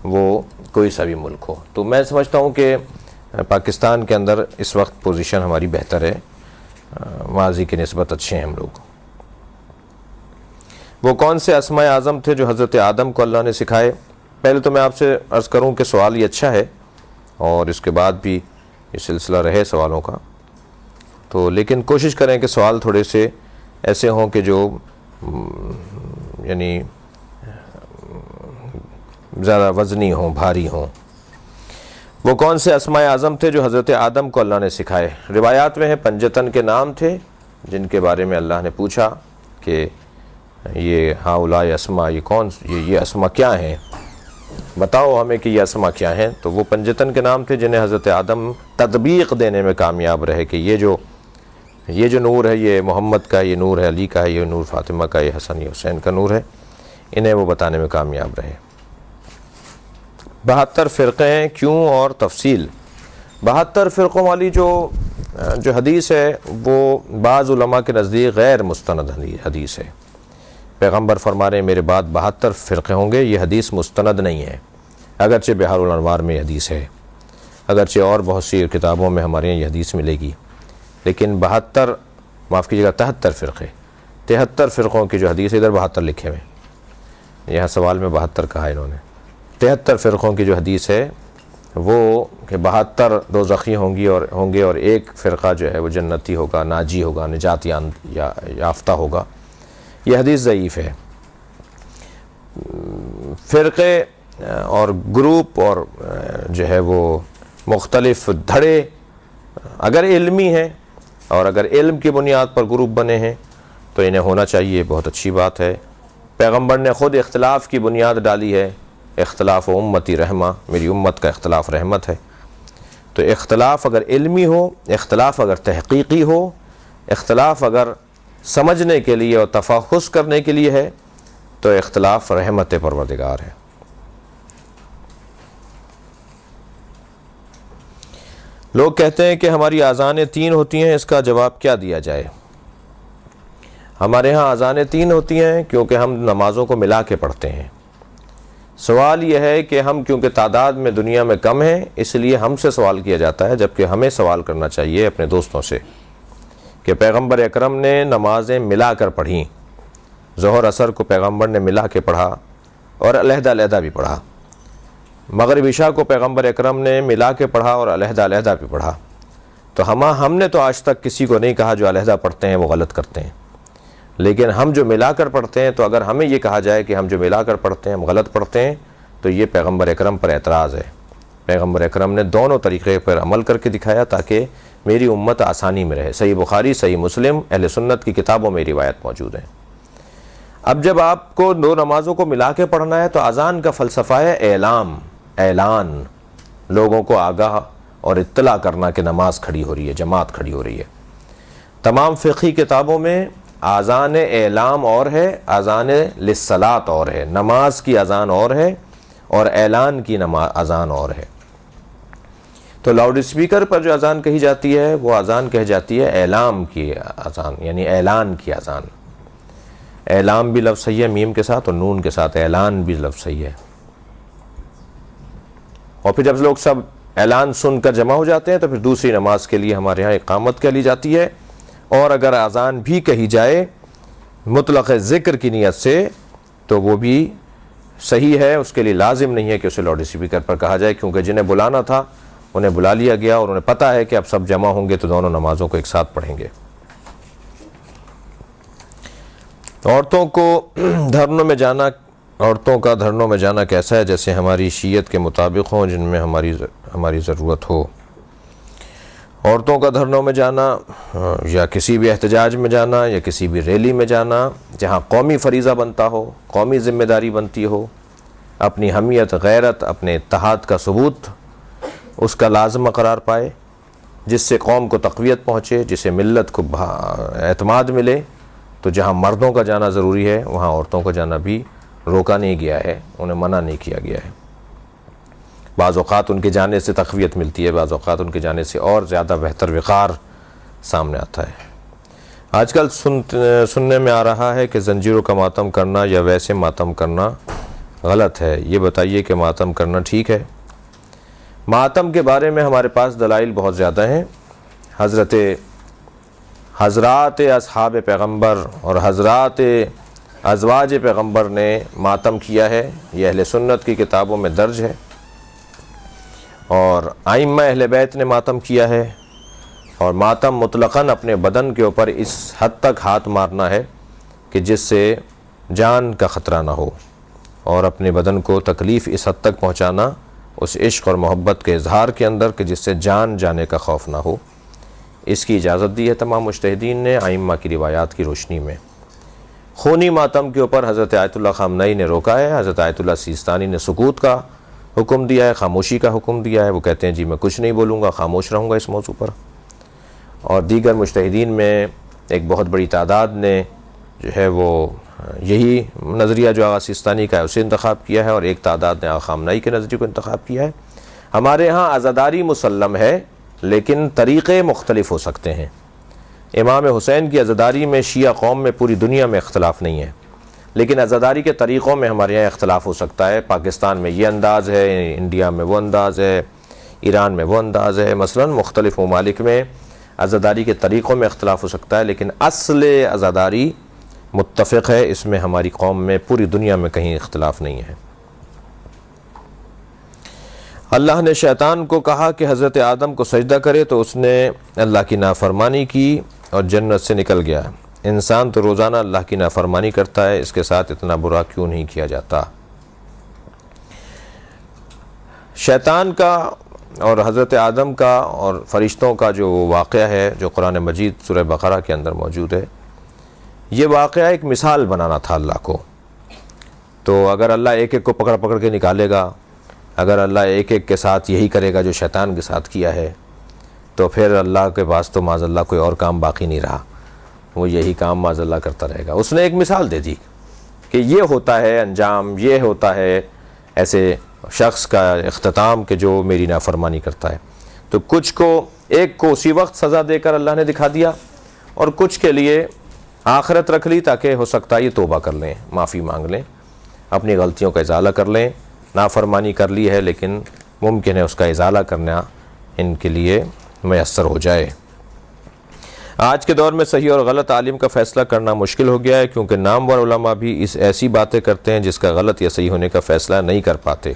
وہ کوئی سا بھی ملک ہو۔ تو میں سمجھتا ہوں کہ پاکستان کے اندر اس وقت پوزیشن ہماری بہتر ہے، ماضی کی نسبت اچھے ہیں ہم لوگ۔ وہ کون سے اسماء اعظم تھے جو حضرت آدم کو اللہ نے سکھائے؟ پہلے تو میں آپ سے عرض کروں کہ سوال یہ اچھا ہے، اور اس کے بعد بھی یہ سلسلہ رہے سوالوں کا، تو لیکن کوشش کریں کہ سوال تھوڑے سے ایسے ہوں کہ جو یعنی زیادہ وزنی ہوں، بھاری ہوں۔ وہ کون سے اسماء اعظم تھے جو حضرت آدم کو اللہ نے سکھائے؟ روایات میں ہیں پنجتن کے نام تھے جن کے بارے میں اللہ نے پوچھا کہ یہ ہاؤلاء اسماء، یہ اسماء کیا ہیں، بتاؤ ہمیں کہ یہ اسماء کیا ہیں۔ تو وہ پنجتن کے نام تھے جنہیں حضرت آدم تطبیق دینے میں کامیاب رہے کہ یہ جو نور ہے یہ محمد کا، یہ نور ہے علی کا، یہ نور فاطمہ کا، یہ حسن یہ حسین کا نور ہے، انہیں وہ بتانے میں کامیاب رہے۔ 72 فرقے ہیں، کیوں اور تفصیل؟ 72 فرقوں والی جو حدیث ہے وہ بعض علماء کے نزدیک غیر مستند حدیث ہے۔ پیغمبر فرما رہے ہیں میرے بعد 72 فرقے ہوں گے، یہ حدیث مستند نہیں ہے، اگرچہ بحار الانوار میں یہ حدیث ہے، اگرچہ اور بہت سی کتابوں میں ہمارے یہاں یہ حدیث ملے گی، لیکن 73 فرقے، 73 فرقوں کی جو حدیث ہے، ادھر 72 لکھے ہوئے، یہاں سوال میں 72 کہا انہوں نے۔ 73 فرقوں کی جو حدیث ہے وہ کہ 72 دوزخی ہوں گے اور ایک فرقہ جو ہے وہ جنتی ہوگا، ناجی ہوگا، نجات یافتہ ہوگا، یہ حدیث ضعیف ہے۔ فرقے اور گروپ اور جو ہے وہ مختلف دھڑے اگر علمی ہیں اور اگر علم کی بنیاد پر گروپ بنے ہیں تو انہیں ہونا چاہیے، بہت اچھی بات ہے۔ پیغمبر نے خود اختلاف کی بنیاد ڈالی ہے، اختلاف امتی رحمہ، میری امت کا اختلاف رحمت ہے۔ تو اختلاف اگر علمی ہو، اختلاف اگر تحقیقی ہو، اختلاف اگر سمجھنے کے لیے اور تفحص کرنے کے لیے ہے تو اختلاف رحمت پروردگار ہے۔ لوگ کہتے ہیں کہ ہماری اذانیں 3 ہوتی ہیں، اس کا جواب کیا دیا جائے؟ ہمارے ہاں اذانیں 3 ہوتی ہیں کیونکہ ہم نمازوں کو ملا کے پڑھتے ہیں۔ سوال یہ ہے کہ ہم کیونکہ تعداد میں دنیا میں کم ہیں اس لیے ہم سے سوال کیا جاتا ہے، جبکہ ہمیں سوال کرنا چاہیے اپنے دوستوں سے کہ پیغمبر اکرم نے نمازیں ملا کر پڑھیں، ظہر عصر کو پیغمبر نے ملا کے پڑھا اور علیحدہ علیحدہ بھی پڑھا، مغرب عشاء کو پیغمبر اکرم نے ملا کے پڑھا اور علیحدہ علیحدہ بھی پڑھا۔ تو ہم نے تو آج تک کسی کو نہیں کہا جو علیحدہ پڑھتے ہیں وہ غلط کرتے ہیں، لیکن ہم جو ملا کر پڑھتے ہیں، تو اگر ہمیں یہ کہا جائے کہ ہم جو ملا کر پڑھتے ہیں ہم غلط پڑھتے ہیں تو یہ پیغمبر اکرم پر اعتراض ہے۔ پیغمبر اکرم نے دونوں طریقے پر عمل کر کے دکھایا تاکہ میری امت آسانی میں رہے۔ صحیح بخاری، صحیح مسلم، اہل سنت کی کتابوں میں روایت موجود ہیں۔ اب جب آپ کو 2 نمازوں کو ملا کے پڑھنا ہے تو اذان کا فلسفہ ہے اعلان، لوگوں کو آگاہ اور اطلاع کرنا کہ نماز کھڑی ہو رہی ہے، جماعت کھڑی ہو رہی ہے۔ تمام فقہی کتابوں میں اذان اعلام اور ہے، اذان للصلاۃ اور ہے، نماز کی اذان اور ہے اور اعلان کی اذان اور ہے۔ تو لاؤڈ اسپیکر پر جو اذان کہی جاتی ہے وہ اذان کہی جاتی ہے اعلام کی اذان، یعنی اعلان کی اذان۔ اعلام بھی لفظ صحیح ہے میم کے ساتھ اور نون کے ساتھ، اعلان بھی لفظ صحیح ہے۔ اور پھر جب لوگ سب اعلان سن کر جمع ہو جاتے ہیں تو پھر دوسری نماز کے لیے ہمارے ہاں اقامت کہی جاتی ہے، اور اگر اذان بھی کہی جائے مطلق ذکر کی نیت سے تو وہ بھی صحیح ہے، اس کے لیے لازم نہیں ہے کہ اسے لاؤڈ اسپیکر پر کہا جائے، کیونکہ جنہیں بلانا تھا انہیں بلا لیا گیا اور انہیں پتہ ہے کہ اب سب جمع ہوں گے تو دونوں نمازوں کو ایک ساتھ پڑھیں گے۔ عورتوں کا دھرنوں میں جانا کیسا ہے؟ جیسے ہماری شیعت کے مطابق ہوں، جن میں ہماری ضرورت ہو۔ عورتوں کا دھرنوں میں جانا یا کسی بھی احتجاج میں جانا یا کسی بھی ریلی میں جانا جہاں قومی فریضہ بنتا ہو، قومی ذمہ داری بنتی ہو، اپنی حمیت، غیرت، اپنے اتحاد کا ثبوت اس کا لازمہ قرار پائے، جس سے قوم کو تقویت پہنچے، جسے ملت کو اعتماد ملے، تو جہاں مردوں کا جانا ضروری ہے وہاں عورتوں کا جانا بھی روکا نہیں گیا ہے، انہیں منع نہیں کیا گیا ہے۔ بعض اوقات ان کے جانے سے تقویت ملتی ہے، بعض اوقات ان کے جانے سے اور زیادہ بہتر وقار سامنے آتا ہے۔ آج کل سننے میں آ رہا ہے کہ زنجیروں کا ماتم کرنا یا ویسے ماتم کرنا غلط ہے، یہ بتائیے کہ ماتم کرنا ٹھیک ہے؟ ماتم کے بارے میں ہمارے پاس دلائل بہت زیادہ ہیں۔ حضرات اصحاب پیغمبر اور حضرات ازواج پیغمبر نے ماتم کیا ہے، یہ اہل سنت کی کتابوں میں درج ہے، اور ائمہ اہل بیت نے ماتم کیا ہے۔ اور ماتم مطلقاً اپنے بدن کے اوپر اس حد تک ہاتھ مارنا ہے کہ جس سے جان کا خطرہ نہ ہو، اور اپنے بدن کو تکلیف اس حد تک پہنچانا اس عشق اور محبت کے اظہار کے اندر کہ جس سے جان جانے کا خوف نہ ہو، اس کی اجازت دی ہے تمام مجتہدین نے ائمہ کی روایات کی روشنی میں۔ خونی ماتم کے اوپر حضرت آیت اللہ خامنئی نے روکا ہے، حضرت آیت اللہ سیستانی نے سکوت کا حکم دیا ہے، خاموشی کا حکم دیا ہے۔ وہ کہتے ہیں جی میں کچھ نہیں بولوں گا، خاموش رہوں گا اس موضوع پر۔ اور دیگر مجتہدین میں ایک بہت بڑی تعداد نے جو ہے وہ یہی نظریہ جو آغا سیستانی کا ہے اسے انتخاب کیا ہے، اور ایک تعداد نے آغا خامنئی کے نظریے کو انتخاب کیا ہے۔ ہمارے ہاں عزاداری مسلم ہے، لیکن طریقے مختلف ہو سکتے ہیں۔ امام حسین کی عزاداری میں شیعہ قوم میں پوری دنیا میں اختلاف نہیں ہے، لیکن عزاداری کے طریقوں میں ہمارے یہاں اختلاف ہو سکتا ہے۔ پاکستان میں یہ انداز ہے، انڈیا میں وہ انداز ہے، ایران میں وہ انداز ہے، مثلا مختلف ممالک میں عزاداری کے طریقوں میں اختلاف ہو سکتا ہے، لیکن اصل عزاداری متفق ہے، اس میں ہماری قوم میں پوری دنیا میں کہیں اختلاف نہیں ہے۔ اللہ نے شیطان کو کہا کہ حضرت آدم کو سجدہ کرے تو اس نے اللہ کی نافرمانی کی اور جنت سے نکل گیا۔ انسان تو روزانہ اللہ کی نافرمانی کرتا ہے، اس کے ساتھ اتنا برا کیوں نہیں کیا جاتا؟ شیطان کا اور حضرت آدم کا اور فرشتوں کا جو واقعہ ہے جو قرآن مجید سورہ بقرہ کے اندر موجود ہے، یہ واقعہ ایک مثال بنانا تھا اللہ کو۔ تو اگر اللہ ایک ایک کو پکڑ پکڑ کے نکالے گا، اگر اللہ ایک ایک کے ساتھ یہی کرے گا جو شیطان کے ساتھ کیا ہے، تو پھر اللہ کے پاس تو معاذ اللہ کوئی اور کام باقی نہیں رہا، وہ یہی کام معاذ اللہ کرتا رہے گا۔ اس نے ایک مثال دے دی کہ یہ ہوتا ہے انجام، یہ ہوتا ہے ایسے شخص کا اختتام کہ جو میری نافرمانی کرتا ہے۔ تو کچھ کو ایک کو اسی وقت سزا دے کر اللہ نے دکھا دیا، اور کچھ کے لیے آخرت رکھ لی تاکہ ہو سکتا ہے یہ توبہ کر لیں، معافی مانگ لیں، اپنی غلطیوں کا ازالہ کر لیں۔ نافرمانی کر لی ہے لیکن ممکن ہے اس کا ازالہ کرنا ان کے لیے میسر ہو جائے۔ آج کے دور میں صحیح اور غلط عالم کا فیصلہ کرنا مشکل ہو گیا ہے، کیونکہ نامور علماء بھی ایسی باتیں کرتے ہیں جس کا غلط یا صحیح ہونے کا فیصلہ نہیں کر پاتے،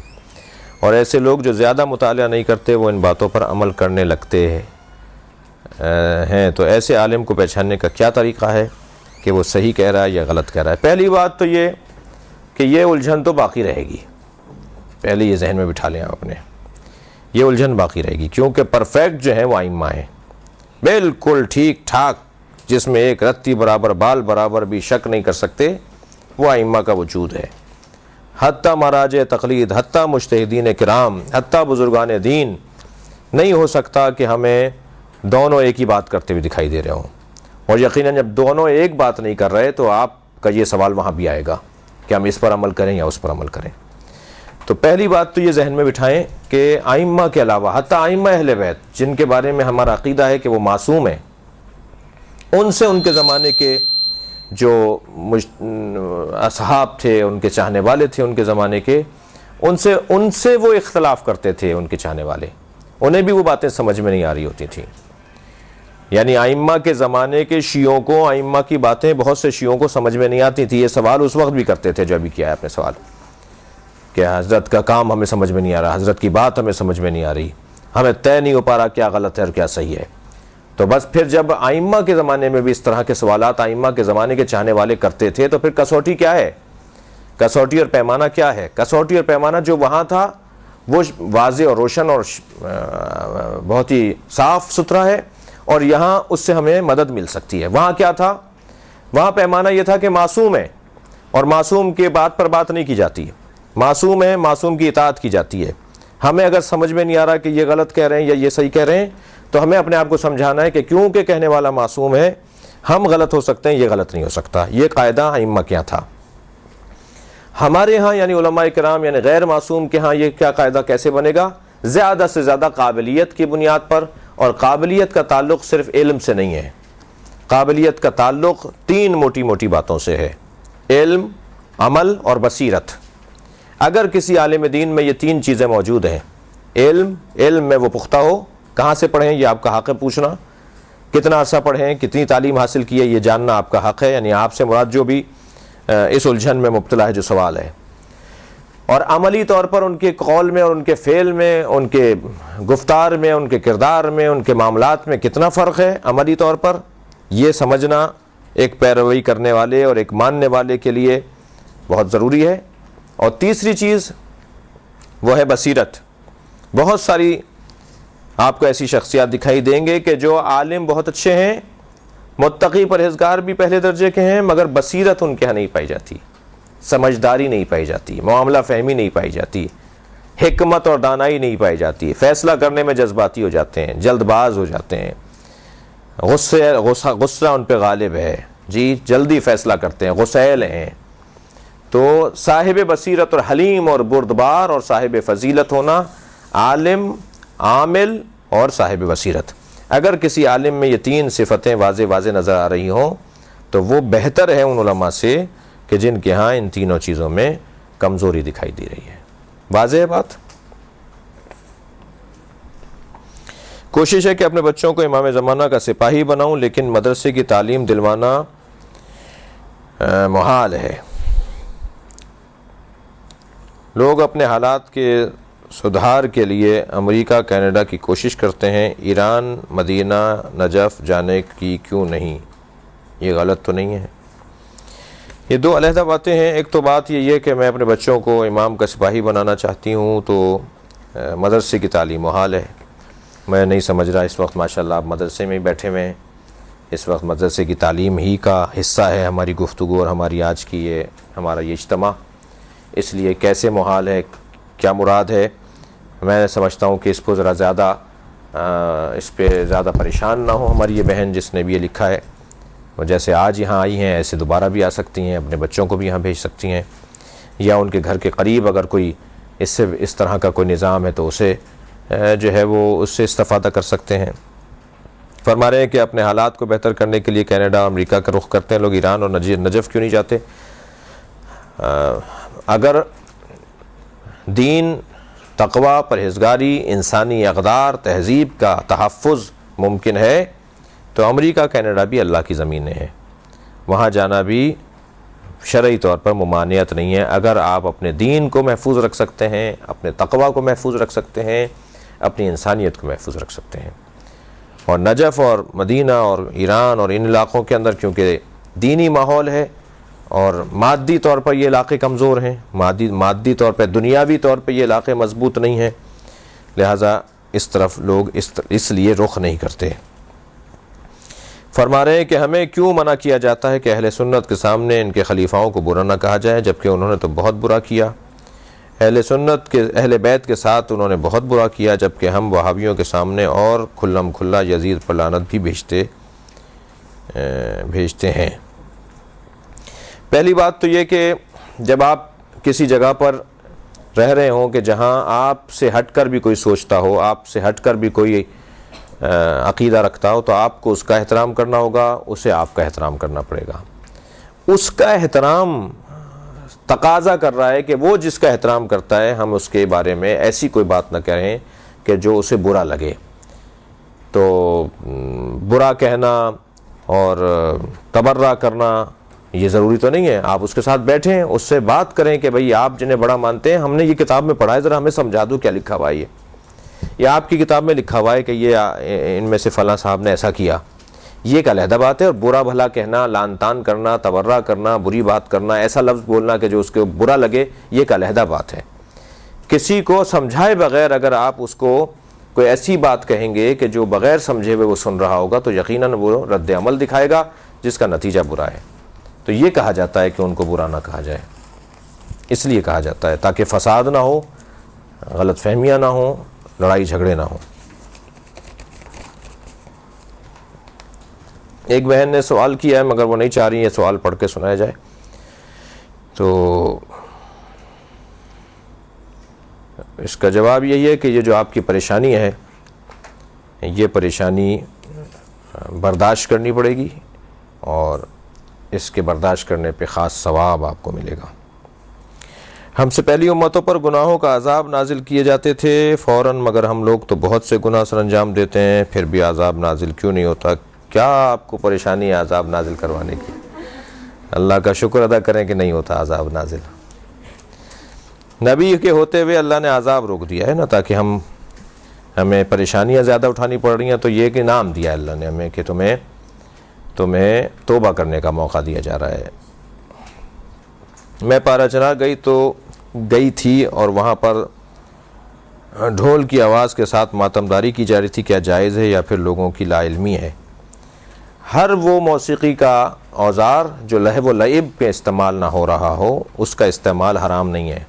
اور ایسے لوگ جو زیادہ مطالعہ نہیں کرتے وہ ان باتوں پر عمل کرنے لگتے ہیں۔ تو ایسے عالم کو پہچاننے کا کیا طریقہ ہے کہ وہ صحیح کہہ رہا ہے یا غلط کہہ رہا ہے؟ پہلی بات تو یہ کہ یہ الجھن تو باقی رہے گی، پہلے یہ ذہن میں بٹھا لیں آپ اپنے، یہ الجھن باقی رہے گی، کیونکہ پرفیکٹ جو ہیں وہ ائمہ ہیں، بالکل ٹھیک ٹھاک، جس میں ایک رتی برابر بال برابر بھی شک نہیں کر سکتے، وہ ائمہ کا وجود ہے۔ حتیٰ مراجع تقلید، حتیٰ مجتہدین کرام، حتیٰ بزرگان دین، نہیں ہو سکتا کہ ہمیں دونوں ایک ہی بات کرتے ہوئے دکھائی دے رہے ہوں، اور یقیناً جب دونوں ایک بات نہیں کر رہے تو آپ کا یہ سوال وہاں بھی آئے گا کہ ہم اس پر عمل کریں یا اس پر عمل کریں۔ تو پہلی بات تو یہ ذہن میں بٹھائیں کہ ائمہ کے علاوہ حتیٰ ائمہ اہل بیت جن کے بارے میں ہمارا عقیدہ ہے کہ وہ معصوم ہیں، ان سے ان کے زمانے کے جو اصحاب تھے، ان کے چاہنے والے تھے ان کے زمانے کے، ان سے وہ اختلاف کرتے تھے، ان کے چاہنے والے، انہیں بھی وہ باتیں سمجھ میں نہیں آ رہی ہوتی تھیں۔ یعنی ائمہ کے زمانے کے شیعوں کو ائمہ کی باتیں بہت سے شیعوں کو سمجھ میں نہیں آتی تھی۔ یہ سوال اس وقت بھی کرتے تھے جو ابھی کیا ہے آپ نے سوال، کہ حضرت کا کام ہمیں سمجھ میں نہیں آ رہا، حضرت کی بات ہمیں سمجھ میں نہیں آ رہی، ہمیں طے نہیں ہو پا رہا کیا غلط ہے اور کیا صحیح ہے۔ تو بس پھر جب ائمہ کے زمانے میں بھی اس طرح کے سوالات ائمہ کے زمانے کے چاہنے والے کرتے تھے تو پھر کسوٹی کیا ہے؟ کسوٹی اور پیمانہ کیا ہے؟ کسوٹی اور پیمانہ جو وہاں تھا وہ واضح اور روشن اور بہت ہی صاف ستھرا ہے، اور یہاں اس سے ہمیں مدد مل سکتی ہے۔ وہاں کیا تھا؟ وہاں پیمانہ یہ تھا کہ معصوم ہے، اور معصوم کے بات پر بات نہیں کی جاتی، معصوم ہے، معصوم کی اطاعت کی جاتی ہے۔ ہمیں اگر سمجھ میں نہیں آ رہا کہ یہ غلط کہہ رہے ہیں یا یہ صحیح کہہ رہے ہیں تو ہمیں اپنے آپ کو سمجھانا ہے کہ کیونکہ کہنے والا معصوم ہے ہم غلط ہو سکتے ہیں، یہ غلط نہیں ہو سکتا۔ یہ قاعدہ ائمہ کے یہاں تھا۔ ہمارے ہاں یعنی علماء کرام یعنی غیر معصوم کے ہاں یہ کیا قاعدہ کیسے بنے گا؟ زیادہ سے زیادہ قابلیت کی بنیاد پر، اور قابلیت کا تعلق صرف علم سے نہیں ہے، قابلیت کا تعلق تین موٹی موٹی باتوں سے ہے: علم، عمل اور بصیرت۔ اگر کسی عالم دین میں یہ تین چیزیں موجود ہیں، علم میں وہ پختہ ہو، کہاں سے پڑھیں یہ آپ کا حق ہے پوچھنا، کتنا عرصہ پڑھیں، کتنی تعلیم حاصل کی ہے یہ جاننا آپ کا حق ہے، یعنی آپ سے مراد جو بھی اس الجھن میں مبتلا ہے جو سوال ہے، اور عملی طور پر ان کے قول میں اور ان کے فعل میں، ان کے گفتار میں، ان کے کردار میں، ان کے معاملات میں کتنا فرق ہے عملی طور پر، یہ سمجھنا ایک پیروی کرنے والے اور ایک ماننے والے کے لیے بہت ضروری ہے۔ اور تیسری چیز وہ ہے بصیرت. بہت ساری آپ کو ایسی شخصیات دکھائی دیں گے کہ جو عالم بہت اچھے ہیں, متقی پرہیزگار بھی پہلے درجے کے ہیں, مگر بصیرت ان کے یہاں نہیں پائی جاتی, سمجھداری نہیں پائی جاتی, معاملہ فہمی نہیں پائی جاتی, حکمت اور دانائی نہیں پائی جاتی, فیصلہ کرنے میں جذباتی ہو جاتے ہیں, جلد باز ہو جاتے ہیں, غصہ ان پہ غالب ہے, جی جلدی فیصلہ کرتے ہیں, غسیل ہیں. تو صاحب بصیرت اور حلیم اور بردبار اور صاحب فضیلت ہونا, عالم, عامل اور صاحب بصیرت. اگر کسی عالم میں یہ تین صفتیں واضح نظر آ رہی ہوں تو وہ بہتر ہے ان علماء سے کہ جن کے ہاں ان تینوں چیزوں میں کمزوری دکھائی دے رہی ہے. واضح ہے بات؟ کوشش ہے کہ اپنے بچوں کو امام زمانہ کا سپاہی بناؤں, لیکن مدرسے کی تعلیم دلوانا محال ہے. لوگ اپنے حالات کے سدھار کے لیے امریکہ, کینیڈا کی کوشش کرتے ہیں, ایران, مدینہ, نجف جانے کی کیوں نہیں؟ یہ غلط تو نہیں ہے؟ یہ دو علیحدہ باتیں ہیں. ایک تو بات یہ ہے کہ میں اپنے بچوں کو امام کا سپاہی بنانا چاہتی ہوں تو مدرسے کی تعلیم محال ہے. میں نہیں سمجھ رہا اس وقت ماشاءاللہ آپ مدرسے میں ہی بیٹھے ہوئے ہیں, اس وقت مدرسے کی تعلیم ہی کا حصہ ہے ہماری گفتگو اور ہماری آج کی ہمارا یہ اجتماع. اس لیے کیسے محال ہے, کیا مراد ہے؟ میں سمجھتا ہوں کہ اس کو ذرا زیادہ اس پہ زیادہ پریشان نہ ہو ہماری یہ بہن جس نے بھی یہ لکھا ہے. وہ جیسے آج یہاں آئی ہیں ایسے دوبارہ بھی آ سکتی ہیں, اپنے بچوں کو بھی یہاں بھیج سکتی ہیں, یا ان کے گھر کے قریب اگر کوئی اس طرح کا کوئی نظام ہے تو اسے جو ہے وہ اس سے استفادہ کر سکتے ہیں. فرما رہے ہیں کہ اپنے حالات کو بہتر کرنے کے لیے کینیڈا اور امریکہ کا رخ کرتے ہیں لوگ, ایران اور نجف کیوں نہیں جاتے؟ اگر دین, تقوی, پرہیزگاری, انسانی اقدار, تہذیب کا تحفظ ممکن ہے تو امریکہ, کینیڈا بھی اللہ کی زمینیں ہیں, وہاں جانا بھی شرعی طور پر ممانعت نہیں ہے. اگر آپ اپنے دین کو محفوظ رکھ سکتے ہیں, اپنے تقوی کو محفوظ رکھ سکتے ہیں, اپنی انسانیت کو محفوظ رکھ سکتے ہیں. اور نجف اور مدینہ اور ایران اور ان علاقوں کے اندر کیونکہ دینی ماحول ہے اور مادی طور پر یہ علاقے کمزور ہیں, مادی طور پہ, دنیاوی طور پہ یہ علاقے مضبوط نہیں ہیں, لہٰذا اس طرف لوگ اس لیے رخ نہیں کرتے. فرما رہے ہیں کہ ہمیں کیوں منع کیا جاتا ہے کہ اہل سنت کے سامنے ان کے خلیفاؤں کو برا نہ کہا جائے, جبکہ انہوں نے تو بہت برا کیا. اہل سنت کے, اہل بیت کے ساتھ انہوں نے بہت برا کیا, جبکہ ہم وہابیوں کے سامنے اور کھلم کھلا یزید پر لعنت بھی بھیجتے ہیں. پہلی بات تو یہ کہ جب آپ کسی جگہ پر رہ رہے ہوں کہ جہاں آپ سے ہٹ کر بھی کوئی سوچتا ہو, آپ سے ہٹ کر بھی کوئی عقیدہ رکھتا ہو, تو آپ کو اس کا احترام کرنا ہوگا, اسے آپ کا احترام کرنا پڑے گا. اس کا احترام تقاضا کر رہا ہے کہ وہ جس کا احترام کرتا ہے ہم اس کے بارے میں ایسی کوئی بات نہ کہیں کہ جو اسے برا لگے. تو برا کہنا اور تبرہ کرنا یہ ضروری تو نہیں ہے. آپ اس کے ساتھ بیٹھیں, اس سے بات کریں کہ بھئی آپ جنہیں بڑا مانتے ہیں, ہم نے یہ کتاب میں پڑھا ہے, ذرا ہمیں سمجھا دو کیا لکھا ہوا ہے, یا آپ کی کتاب میں لکھا ہوا ہے کہ یہ ان میں سے فلاں صاحب نے ایسا کیا. یہ ایک علیحدہ بات ہے. اور برا بھلا کہنا, لعن طعن کرنا, تبرہ کرنا, بری بات کرنا, ایسا لفظ بولنا کہ جو اس کو برا لگے, یہ ایک علیحدہ بات ہے. کسی کو سمجھائے بغیر اگر آپ اس کو کوئی ایسی بات کہیں گے کہ جو بغیر سمجھے ہوئے وہ سن رہا ہوگا تو یقیناً وہ رد عمل دکھائے گا جس کا نتیجہ برا ہے. تو یہ کہا جاتا ہے کہ ان کو برا نہ کہا جائے, اس لیے کہا جاتا ہے تاکہ فساد نہ ہو, غلط فہمیاں نہ ہوں, لڑائی جھگڑے نہ ہوں. ایک بہن نے سوال کیا ہے مگر وہ نہیں چاہ رہی ہے سوال پڑھ کے سنایا جائے. تو اس کا جواب یہی ہے کہ یہ جو آپ کی پریشانی ہے یہ پریشانی برداشت کرنی پڑے گی, اور اس کے برداشت کرنے پہ خاص ثواب آپ کو ملے گا. ہم سے پہلی امتوں پر گناہوں کا عذاب نازل کیے جاتے تھے فوراً, مگر ہم لوگ تو بہت سے گناہ سر انجام دیتے ہیں, پھر بھی عذاب نازل کیوں نہیں ہوتا؟ کیا آپ کو پریشانی ہے عذاب نازل کروانے کی؟ اللہ کا شکر ادا کریں کہ نہیں ہوتا عذاب نازل. نبی کے ہوتے ہوئے اللہ نے عذاب روک دیا ہے نا, تاکہ ہمیں پریشانیاں زیادہ اٹھانی پڑ رہی ہیں تو یہ کہ نام دیا اللہ نے ہمیں کہ تمہیں توبہ کرنے کا موقع دیا جا رہا ہے. میں پارا چلا گئی تو گئی تھی اور وہاں پر ڈھول کی آواز کے ساتھ ماتمداری کی جا رہی تھی، کیا جائز ہے یا پھر لوگوں کی لا علمی ہے؟ ہر وہ موسیقی کا اوزار جو لہو و لعب پہ استعمال نہ ہو رہا ہو اس کا استعمال حرام نہیں ہے۔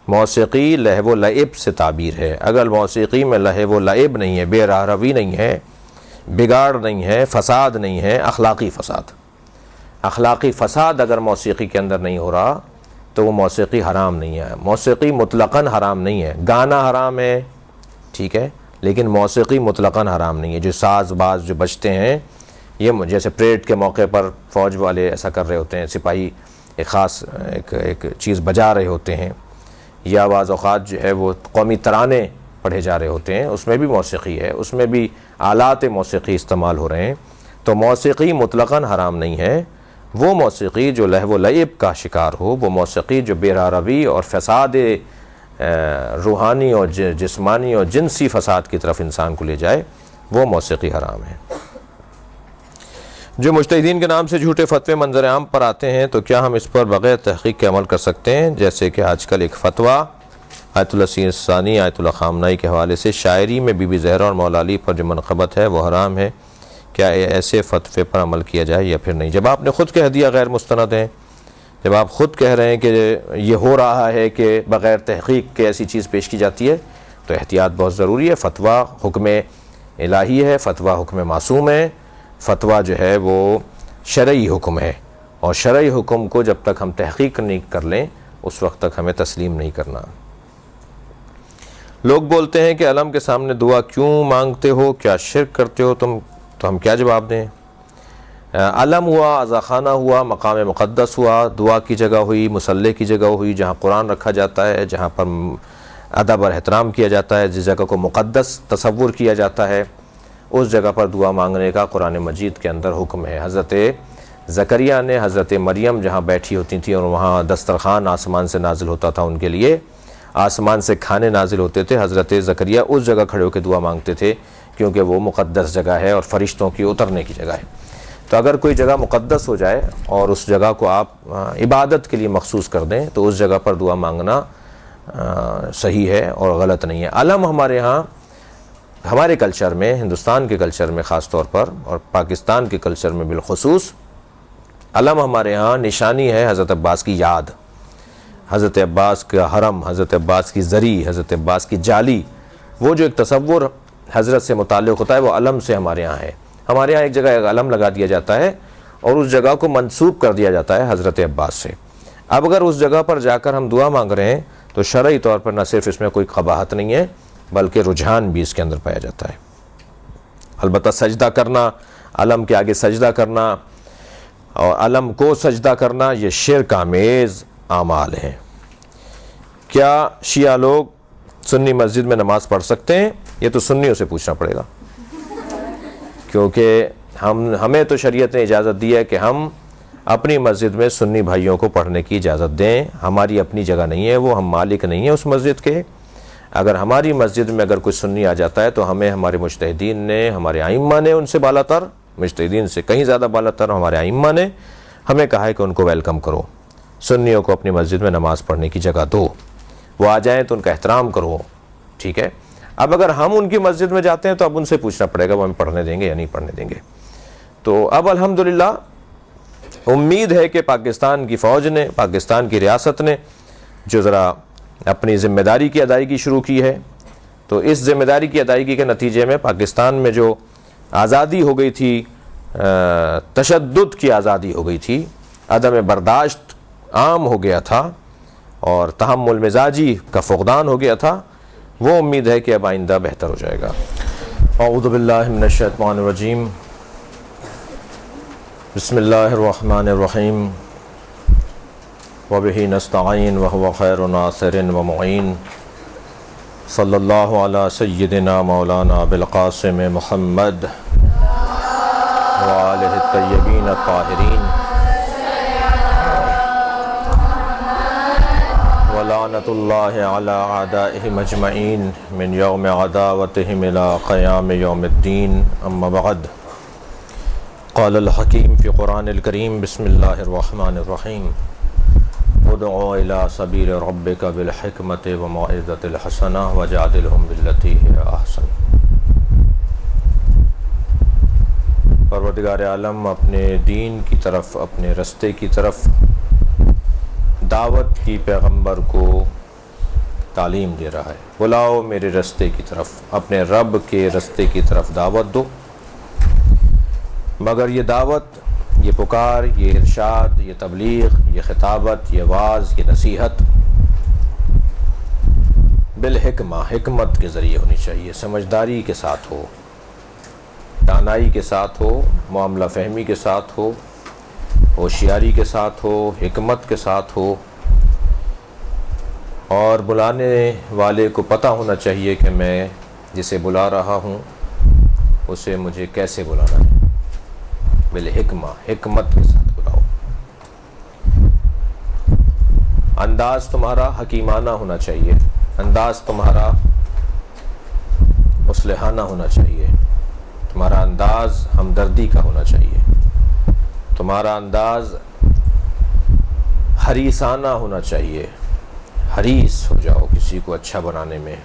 موسیقی لہو و لعب سے تعبیر ہے۔ اگر موسیقی میں لہو و لعب نہیں ہے، بے راہ روی نہیں ہے، بگاڑ نہیں ہے، فساد نہیں ہے، اخلاقی فساد اگر موسیقی کے اندر نہیں ہو رہا تو وہ موسیقی حرام نہیں ہے۔ موسیقی مطلقاً حرام نہیں ہے، گانا حرام ہے ٹھیک ہے، لیکن موسیقی مطلقاً حرام نہیں ہے۔ جو ساز باز جو بجتے ہیں، یہ جیسے پریڈ کے موقع پر فوج والے ایسا کر رہے ہوتے ہیں، سپاہی ایک خاص ایک چیز بجا رہے ہوتے ہیں، یا بعض اوقات جو ہے وہ قومی ترانے پڑھے جا رہے ہوتے ہیں، اس میں بھی موسیقی ہے، اس میں بھی آلات موسیقی استعمال ہو رہے ہیں۔ تو موسیقی مطلقاً حرام نہیں ہے۔ وہ موسیقی جو لہو و لعب کا شکار ہو، وہ موسیقی جو بے راہ روی اور فساد روحانی اور جسمانی اور جنسی فساد کی طرف انسان کو لے جائے، وہ موسیقی حرام ہے۔ جو مجتہدین کے نام سے جھوٹے فتوے منظر عام پر آتے ہیں تو کیا ہم اس پر بغیر تحقیق کے عمل کر سکتے ہیں؟ جیسے کہ آج کل ایک فتویٰ آیت اللہ ثانی آیت اللہ خامنائی کے حوالے سے شاعری میں بی بی زہرا اور مولا علی پر جو منقبت ہے وہ حرام ہے، کیا ایسے فتوے پر عمل کیا جائے یا پھر نہیں؟ جب آپ نے خود کہہ دیا غیر مستند ہیں، جب آپ خود کہہ رہے ہیں کہ یہ ہو رہا ہے کہ بغیر تحقیق کے ایسی چیز پیش کی جاتی ہے تو احتیاط بہت ضروری ہے۔ فتویٰ حکم الہی ہے، فتویٰ حکم معصوم ہے، فتویٰ جو ہے وہ شرعی حکم ہے، اور شرعی حکم کو جب تک ہم تحقیق نہیں کر لیں اس وقت تک ہمیں تسلیم نہیں کرنا۔ لوگ بولتے ہیں کہ علم کے سامنے دعا کیوں مانگتے ہو، کیا شرک کرتے ہو تم؟ تو ہم کیا جواب دیں؟ علم ہوا، عزاخانہ ہوا، مقام مقدس ہوا، دعا کی جگہ ہوئی، مصلی کی جگہ ہوئی، جہاں قرآن رکھا جاتا ہے، جہاں پر ادب اور احترام کیا جاتا ہے، جس جگہ کو مقدس تصور کیا جاتا ہے، اس جگہ پر دعا مانگنے کا قرآن مجید کے اندر حکم ہے۔ حضرت زکریا نے حضرت مریم جہاں بیٹھی ہوتی تھیں اور وہاں دسترخوان آسمان سے نازل ہوتا تھا ان کے لیے، آسمان سے کھانے نازل ہوتے تھے، حضرت زکریا اس جگہ کھڑے ہو کے دعا مانگتے تھے کیونکہ وہ مقدس جگہ ہے اور فرشتوں کی اترنے کی جگہ ہے۔ تو اگر کوئی جگہ مقدس ہو جائے اور اس جگہ کو آپ عبادت کے لیے مخصوص کر دیں تو اس جگہ پر دعا مانگنا صحیح ہے اور غلط نہیں ہے۔ علم ہمارے ہاں، ہمارے کلچر میں، ہندوستان کے کلچر میں خاص طور پر اور پاکستان کے کلچر میں بالخصوص، علم ہمارے ہاں نشانی ہے حضرت عباس کی یاد، حضرت عباس کا حرم، حضرت عباس کی زری، حضرت عباس کی جالی، وہ جو ایک تصور حضرت سے متعلق ہوتا ہے وہ علم سے ہمارے ہاں ہے۔ ہمارے ہاں ایک جگہ ایک علم لگا دیا جاتا ہے اور اس جگہ کو منسوب کر دیا جاتا ہے حضرت عباس سے۔ اب اگر اس جگہ پر جا کر ہم دعا مانگ رہے ہیں تو شرعی طور پر نہ صرف اس میں کوئی قباحت نہیں ہے بلکہ رجحان بھی اس کے اندر پایا جاتا ہے۔ البتہ سجدہ کرنا، علم کے آگے سجدہ کرنا اور علم کو سجدہ کرنا، یہ شرک آمیز اعمال ہیں۔ کیا شیعہ لوگ سنی مسجد میں نماز پڑھ سکتے ہیں؟ یہ تو سنیوں سے پوچھنا پڑے گا، کیونکہ ہمیں تو شریعت نے اجازت دی ہے کہ ہم اپنی مسجد میں سنی بھائیوں کو پڑھنے کی اجازت دیں۔ ہماری اپنی جگہ نہیں ہے، وہ ہم مالک نہیں ہیں اس مسجد کے۔ اگر ہماری مسجد میں اگر کوئی سنی آ جاتا ہے تو ہمیں ہمارے مجتہدین نے، ہمارے ائمہ نے، ان سے بالا تر، مجتہدین سے کہیں زیادہ بالا تر ہمارے ائمہ نے ہمیں کہا ہے کہ ان کو ویلکم کرو، سنیوں کو اپنی مسجد میں نماز پڑھنے کی جگہ دو، وہ آ جائیں تو ان کا احترام کرو، ٹھیک ہے۔ اب اگر ہم ان کی مسجد میں جاتے ہیں تو اب ان سے پوچھنا پڑے گا وہ ہمیں پڑھنے دیں گے یا نہیں پڑھنے دیں گے۔ تو اب الحمدللہ امید ہے کہ پاکستان کی فوج نے، پاکستان کی ریاست نے جو ذرا اپنی ذمہ داری کی ادائیگی شروع کی ہے، تو اس ذمہ داری کی ادائیگی کے نتیجے میں پاکستان میں جو آزادی ہو گئی تھی، تشدد کی آزادی ہو گئی تھی، عدم برداشت عام ہو گیا تھا اور تحمل مزاجی کا فقدان ہو گیا تھا، وہ امید ہے کہ اب آئندہ بہتر ہو جائے گا۔ اعوذ باللہ من الشیطان الرجیم، بسم اللہ الرحمن الرحیم، وبہ نستعین وہو خیر ناصر ومعین، صلی اللہ علی سیدنا مولانا بالقاسم محمد وآلہ الطیبین الطاہرین، ولعنۃ اللہ علی اعدائہم اجمعین من یوم عداوتہم الی قیام یوم الدین، اما بعد۔ قال الحکیم فی قرآن الکریم، بسم اللہ الرحمن الرحیم، ادعو الی سبیل ربک بالحکمت وموعظۃ الحسنہ وجادلہم باللتی ہی احسن۔ پروردگار عالم اپنے دین کی طرف، اپنے رستے کی طرف دعوت کی پیغمبر کو تعلیم دے رہا ہے، بلاؤ میرے رستے کی طرف، اپنے رب کے رستے کی طرف دعوت دو۔ مگر یہ دعوت، یہ پکار، یہ ارشاد، یہ تبلیغ، یہ خطابت، یہ واعظ، یہ نصیحت بالحکمہ، حکمت کے ذریعے ہونی چاہیے، سمجھداری کے ساتھ ہو، دانائی کے ساتھ ہو، معاملہ فہمی کے ساتھ ہو، ہوشیاری کے ساتھ ہو، حکمت کے ساتھ ہو، اور بلانے والے کو پتہ ہونا چاہیے کہ میں جسے بلا رہا ہوں اسے مجھے کیسے بلانا ہے، بالحکمہ، حکمت کے ساتھ بلاؤ۔ انداز تمہارا حکیمانہ ہونا چاہیے، انداز تمہارا مصلحانہ ہونا چاہیے، تمہارا انداز ہمدردی کا ہونا چاہیے، تمہارا انداز حریصانہ ہونا چاہیے، حریص ہو جاؤ کسی کو اچھا بنانے میں۔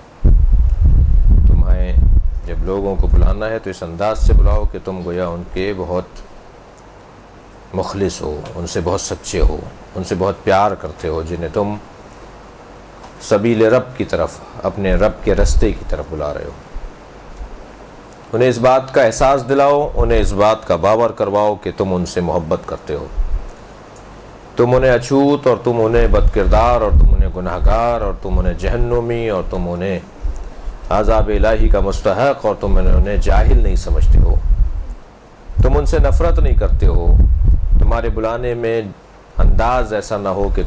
تمہیں جب لوگوں کو بلانا ہے تو اس انداز سے بلاؤ کہ تم گویا ان کے بہت مخلص ہو، ان سے بہت سچے ہو، ان سے بہت پیار کرتے ہو، جنہیں تم سبیل رب کی طرف، اپنے رب کے رستے کی طرف بلا رہے ہو۔ انہیں اس بات کا احساس دلاؤ، انہیں اس بات کا باور کرواؤ کہ تم ان سے محبت کرتے ہو، تم انہیں اچھوت اور تم انہیں بد کردار اور تم انہیں گناہگار اور تم انہیں جہنمی اور تم انہیں عذاب الہی کا مستحق اور تم انہیں جاہل نہیں سمجھتے ہو، تم ان سے نفرت نہیں کرتے ہو۔ تمہارے بلانے میں انداز ایسا نہ ہو کہ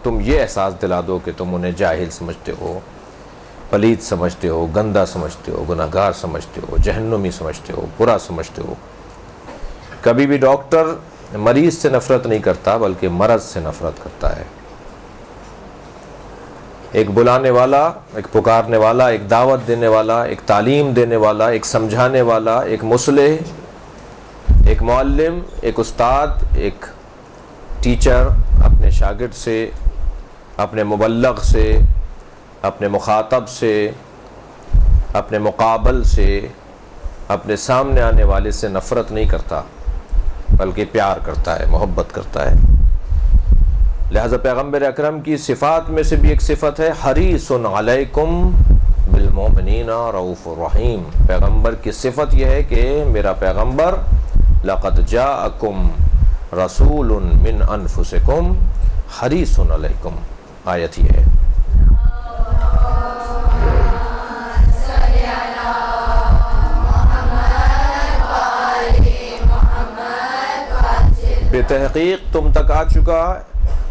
تم یہ احساس دلا دو کہ تم انہیں جاہل سمجھتے ہو، پلید سمجھتے ہو، گندہ سمجھتے ہو، گناہگار سمجھتے ہو، جہنمی سمجھتے ہو، برا سمجھتے ہو۔ کبھی بھی ڈاکٹر مریض سے نفرت نہیں کرتا بلکہ مرض سے نفرت کرتا ہے۔ ایک بلانے والا، ایک پکارنے والا، ایک دعوت دینے والا، ایک تعلیم دینے والا، ایک سمجھانے والا، ایک مصلح، ایک معلم، ایک استاد، ایک ٹیچر اپنے شاگرد سے، اپنے مبلغ سے، اپنے مخاطب سے، اپنے مقابل سے، اپنے سامنے آنے والے سے نفرت نہیں کرتا بلکہ پیار کرتا ہے، محبت کرتا ہے۔ لہذا پیغمبر اکرم کی صفات میں سے بھی ایک صفت ہے حریص علیکم بالمؤمنین رؤوف الرحیم۔ پیغمبر کی صفت یہ ہے کہ میرا پیغمبر لقد جاءکم رسول من انفسکم حریص علیکم، آیت یہ ہے۔ بے تحقیق تم تک آ چکا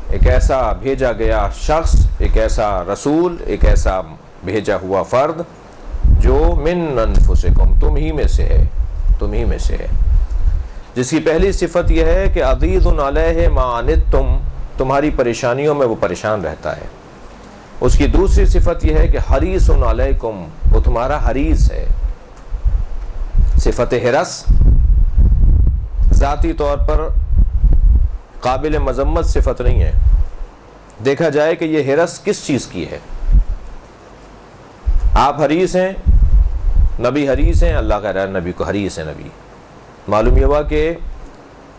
ایک ایسا بھیجا گیا شخص، ایک ایسا رسول، ایک ایسا بھیجا ہوا فرد جو من انفسکم، تم ہی میں سے ہے، تم ہی میں سے ہے، جس کی پہلی صفت یہ ہے کہ عزیز علیہ ما عنتم، تمہاری پریشانیوں میں وہ پریشان رہتا ہے۔ اس کی دوسری صفت یہ ہے کہ حریص علیکم، وہ تمہارا حریص ہے۔ صفت حرص ذاتی طور پر قابل مذمت صفت نہیں ہے، دیکھا جائے کہ یہ حرص کس چیز کی ہے۔ آپ حریص ہیں، نبی حریص ہیں، اللہ کہہ رہا ہے نبی کو حریص ہے۔ نبی معلوم یہ ہوا کہ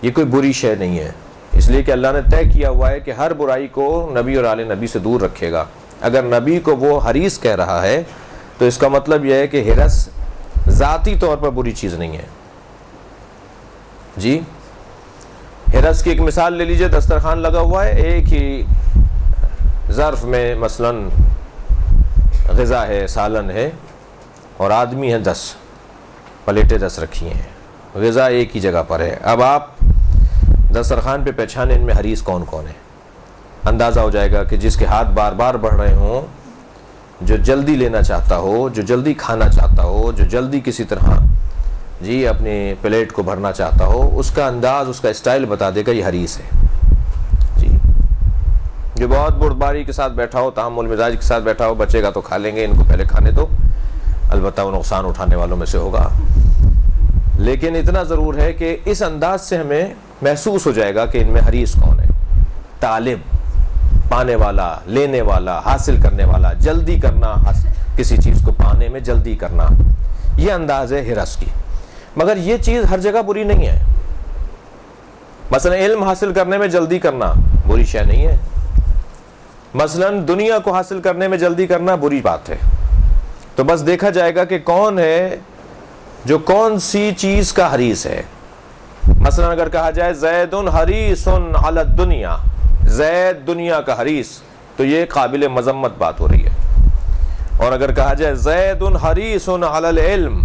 یہ کوئی بری شے نہیں ہے، اس لیے کہ اللہ نے طے کیا ہوا ہے کہ ہر برائی کو نبی اور آل نبی سے دور رکھے گا۔ اگر نبی کو وہ حریص کہہ رہا ہے تو اس کا مطلب یہ ہے کہ حرص ذاتی طور پر بری چیز نہیں ہے۔ جی حرص کی ایک مثال لے لیجئے، دسترخوان لگا ہوا ہے، ایک ہی ظرف میں مثلا غذا ہے، سالن ہے، اور آدمی ہیں 10، پلیٹیں 10 رکھی ہیں، غذا ایک ہی جگہ پر ہے۔ اب آپ دسترخوان پہ پہچانے ان میں حریص کون کون ہے، اندازہ ہو جائے گا کہ جس کے ہاتھ بار بار بڑھ رہے ہوں، جو جلدی لینا چاہتا ہو، جو جلدی کھانا چاہتا ہو، جو جلدی کسی طرح جی اپنی پلیٹ کو بھرنا چاہتا ہو، اس کا انداز، اس کا اسٹائل بتا دے گا یہ حریص ہے۔ جی جو بہت بردباری کے ساتھ بیٹھا ہو، تحمل مزاج کے ساتھ بیٹھا ہو، بچے گا تو کھا لیں گے، ان کو پہلے کھانے دو، البتہ وہ نقصان اٹھانے والوں میں سے ہوگا۔ لیکن اتنا ضرور ہے کہ اس انداز سے ہمیں محسوس ہو جائے گا کہ ان میں حریص کون ہے۔ طالب پانے والا، لینے والا، حاصل کرنے والا، جلدی کرنا، کسی چیز کو پانے میں جلدی کرنا، یہ انداز ہے ہرس کی. مگر یہ چیز ہر جگہ بری نہیں ہے. مثلا علم حاصل کرنے میں جلدی کرنا بری شے نہیں ہے. مثلا دنیا کو حاصل کرنے میں جلدی کرنا بری بات ہے. تو بس دیکھا جائے گا کہ کون ہے جو کون سی چیز کا حریص ہے. مثلا اگر کہا جائے زید حریص علی الدنیا، زید دنیا کا حریص، تو یہ قابل مذمت بات ہو رہی ہے. اور اگر کہا جائے زید حریص علی العلم،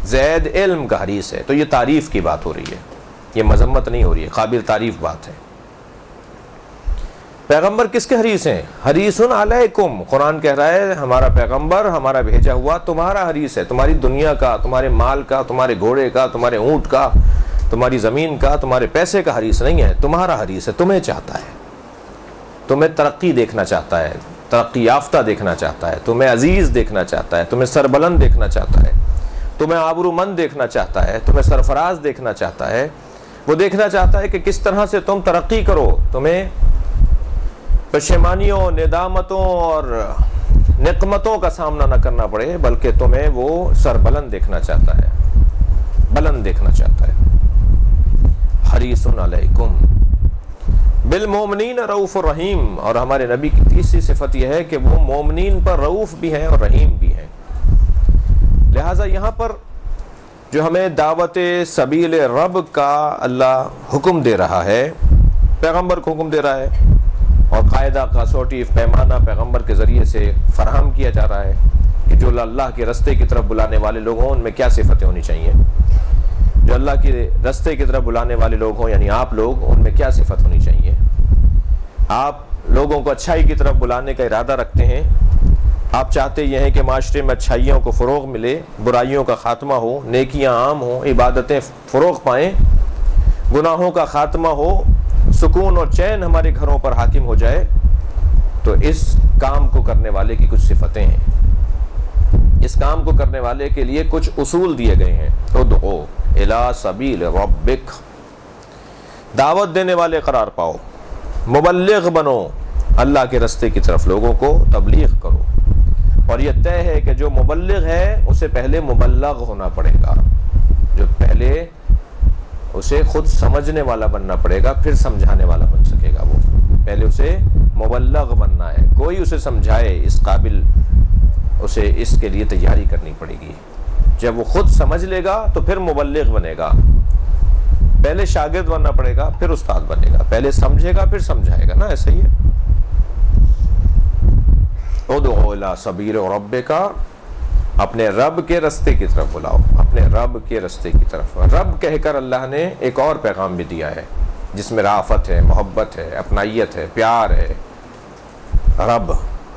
زید علم کا حریص ہے، تو یہ تعریف کی بات ہو رہی ہے، یہ مذمت نہیں ہو رہی ہے، قابل تعریف بات ہے. پیغمبر کس کے حریص ہیں؟ حریص علیکم. قرآن کہہ رہا ہے ہمارا پیغمبر، ہمارا بھیجا ہوا تمہارا حریص ہے، تمہاری دنیا کا، تمہارے مال کا، تمہارے گھوڑے کا، تمہارے اونٹ کا، تمہاری زمین کا، تمہارے پیسے کا حریص نہیں ہے، تمہارا حریص ہے. تمہیں چاہتا ہے، تمہیں ترقی دیکھنا چاہتا ہے، ترقی یافتہ دیکھنا چاہتا ہے، تمہیں عزیز دیکھنا چاہتا ہے، تمہیں سربلند دیکھنا چاہتا ہے، تمہیں آبرومند دیکھنا چاہتا ہے، تمہیں سرفراز دیکھنا چاہتا ہے. وہ دیکھنا چاہتا ہے کہ کس طرح سے تم ترقی کرو، تمہیں پشیمانیوں، ندامتوں اور نقمتوں کا سامنا نہ کرنا پڑے، بلکہ تمہیں وہ سربلند دیکھنا چاہتا ہے، بلند دیکھنا چاہتا ہے. حریص علیکم بالمومنین رؤوف الرحیم. اور ہمارے نبی کی تیسری صفت یہ ہے کہ وہ مومنین پر رؤوف بھی ہیں اور رحیم بھی ہیں. لہٰذا یہاں پر جو ہمیں دعوت سبیل رب کا اللہ حکم دے رہا ہے، پیغمبر کو حکم دے رہا ہے، اور قاعدہ کاسوٹی پیمانہ پیغمبر کے ذریعے سے فراہم کیا جا رہا ہے کہ جو اللہ کے رستے کی طرف بلانے والے لوگ ہوں ان میں کیا صفتیں ہونی چاہیے. جو اللہ کے رستے کی طرف بلانے والے لوگ ہوں یعنی آپ لوگ، ان میں کیا صفت ہونی چاہیے. آپ لوگوں کو اچھائی کی طرف بلانے کا ارادہ رکھتے ہیں، آپ چاہتے یہ ہیں کہ معاشرے میں اچھائیوں کو فروغ ملے، برائیوں کا خاتمہ ہو، نیکیاں عام ہوں، عبادتیں فروغ پائیں، گناہوں کا خاتمہ ہو، سکون اور چین ہمارے گھروں پر حاکم ہو جائے. تو اس کام کو کرنے والے کی کچھ صفتیں ہیں، اس کام کو کرنے والے کے لیے کچھ اصول دیے گئے ہیں. ادعو الی سبیل ربک، دعوت دینے والے قرار پاؤ، مبلغ بنو، اللہ کے رستے کی طرف لوگوں کو تبلیغ کرو. اور یہ طے ہے کہ جو مبلغ ہے اسے پہلے مبلغ ہونا پڑے گا، جو پہلے اسے خود سمجھنے والا بننا پڑے گا، پھر سمجھانے والا بن سکے گا. وہ پہلے اسے مبلغ بننا ہے، کوئی اسے سمجھائے اس قابل، اسے اس کے لیے تیاری کرنی پڑے گی. جب وہ خود سمجھ لے گا تو پھر مبلغ بنے گا. پہلے شاگرد بننا پڑے گا پھر استاد بنے گا، پہلے سمجھے گا پھر سمجھائے گا نا، ایسا ہی ہے. ادعو الی سبیل ربک، اپنے رب کے رستے کی طرف بلاؤ، اپنے رب کے رستے کی طرف. رب کہہ کر اللہ نے ایک اور پیغام بھی دیا ہے جس میں رافت ہے، محبت ہے، اپنائیت ہے، پیار ہے. رب،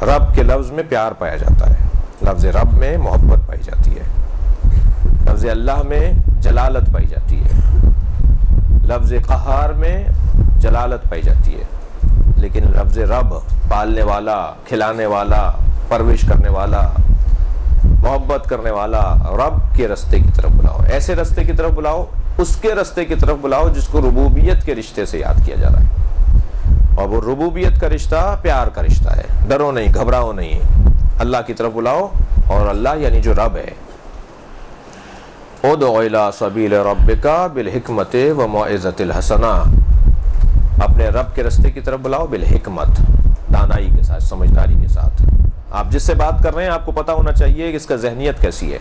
رب کے لفظ میں پیار پایا جاتا ہے، لفظ رب میں محبت پائی جاتی ہے، لفظ اللہ میں جلالت پائی جاتی ہے، لفظ قہار میں جلالت پائی جاتی ہے. لیکن لفظ رب پالنے والا، کھلانے والا، پرورش کرنے والا، محبت کرنے والا، رب کے رستے کی طرف بلاؤ. ایسے رستے کی طرف بلاؤ، اس کے رستے کی طرف بلاؤ جس کو ربوبیت کے رشتے سے یاد کیا جا رہا ہے. اور وہ ربوبیت کا رشتہ پیار کا رشتہ ہے. ڈرو نہیں، گھبراؤ نہیں، اللہ کی طرف بلاؤ. اور اللہ یعنی جو رب ہے. ادعو الی سبیل ربک بالحکمت وموعظۃ الحسنہ، اپنے رب کے رستے کی طرف بلاؤ بالحکمت، دانائی کے ساتھ، سمجھداری کے ساتھ. آپ جس سے بات کر رہے ہیں آپ کو پتہ ہونا چاہیے کہ اس کا ذہنیت کیسی ہے.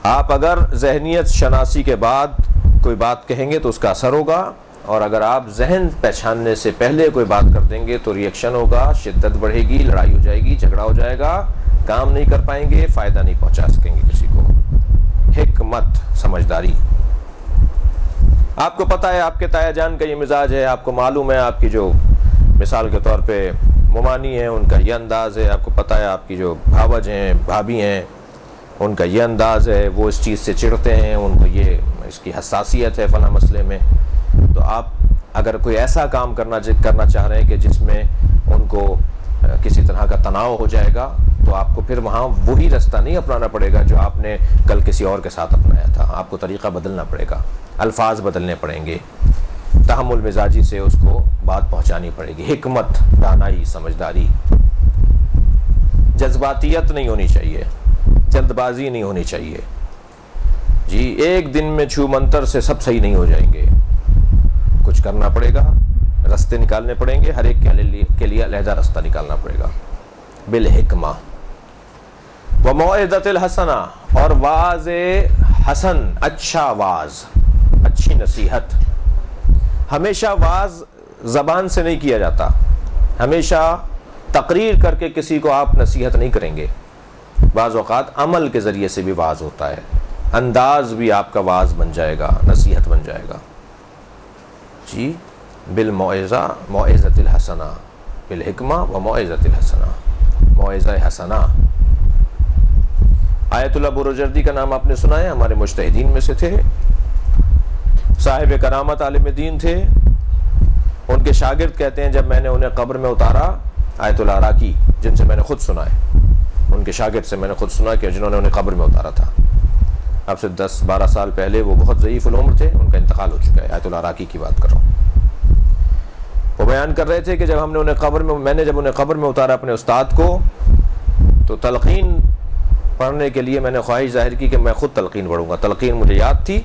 آپ اگر ذہنیت شناسی کے بعد کوئی بات کہیں گے تو اس کا اثر ہوگا، اور اگر آپ ذہن پہچاننے سے پہلے کوئی بات کر دیں گے تو ریئیکشن ہوگا، شدت بڑھے گی، لڑائی ہو جائے گی، جھگڑا ہو جائے گا، کام نہیں کر پائیں گے، فائدہ نہیں پہنچا سکیں گے کسی کو. حکمت، سمجھداری. آپ کو پتہ ہے آپ کے تایا جان کا یہ مزاج ہے، آپ کو معلوم ہے آپ کی جو مثال کے طور پہ ممانی ہیں ان کا یہ انداز ہے، آپ کو پتہ ہے آپ کی جو بھاوج ہیں، بھابھی ہیں، ان کا یہ انداز ہے، وہ اس چیز سے چڑھتے ہیں، ان کو یہ اس کی حساسیت ہے فلاں مسئلے میں. تو آپ اگر کوئی ایسا کام کرنا چاہ رہے ہیں کہ جس میں ان کو کسی طرح کا تناؤ ہو جائے گا تو آپ کو پھر وہاں وہی رستہ نہیں اپنانا پڑے گا جو آپ نے کل کسی اور کے ساتھ اپنایا تھا. آپ کو طریقہ بدلنا پڑے گا، الفاظ بدلنے پڑیں گے. تحمل مزاجی سے اس کو بات پہنچانی پڑے گی، حکمت، دانائی، سمجھداری، جذباتیت نہیں ہونی چاہیے، جلد بازی نہیں ہونی چاہیے جی۔ ایک دن میں چھو منتر سے سب صحیح نہیں ہو جائیں گے، کچھ کرنا پڑے گا، رستے نکالنے پڑیں گے، ہر ایک کے لیے علیحدہ رستہ نکالنا پڑے گا۔ بالحکمہ وموعظۃ الحسنہ، اور واعظ حسن، اچھا واعظ، اچھی نصیحت۔ ہمیشہ واعظ زبان سے نہیں کیا جاتا، ہمیشہ تقریر کر کے کسی کو آپ نصیحت نہیں کریں گے، بعض اوقات عمل کے ذریعے سے بھی واعظ ہوتا ہے، انداز بھی آپ کا واعظ بن جائے گا، نصیحت بن جائے گا جی۔ بالموعظہ، موعظۃ الحسنہ، بالحکمہ وموعظۃ الحسنہ، موعظہ حسنہ۔ آیت اللہ بروجردی کا نام آپ نے سنا ہے، ہمارے مجتہدین میں سے تھے، صاحب کرامت عالم دین تھے۔ ان کے شاگرد کہتے ہیں جب میں نے انہیں قبر میں اتارا، آیت اللہ عراقی جن سے میں نے خود سنا ہے، ان کے شاگرد سے میں نے خود سنا کہ جنہوں نے انہیں قبر میں اتارا تھا، اب سے 10-12 سال پہلے، وہ بہت ضعیف العمر تھے، ان کا انتقال ہو چکا ہے، آیت اللہ عراقی کی بات کر رہا ہوں۔ وہ بیان کر رہے تھے کہ جب ہم نے انہیں قبر میں اتارا اپنے استاد کو، تو تلقین پڑھنے کے لیے میں نے خواہش ظاہر کی کہ میں خود تلقین پڑھوں گا۔ تلقین مجھے یاد تھی،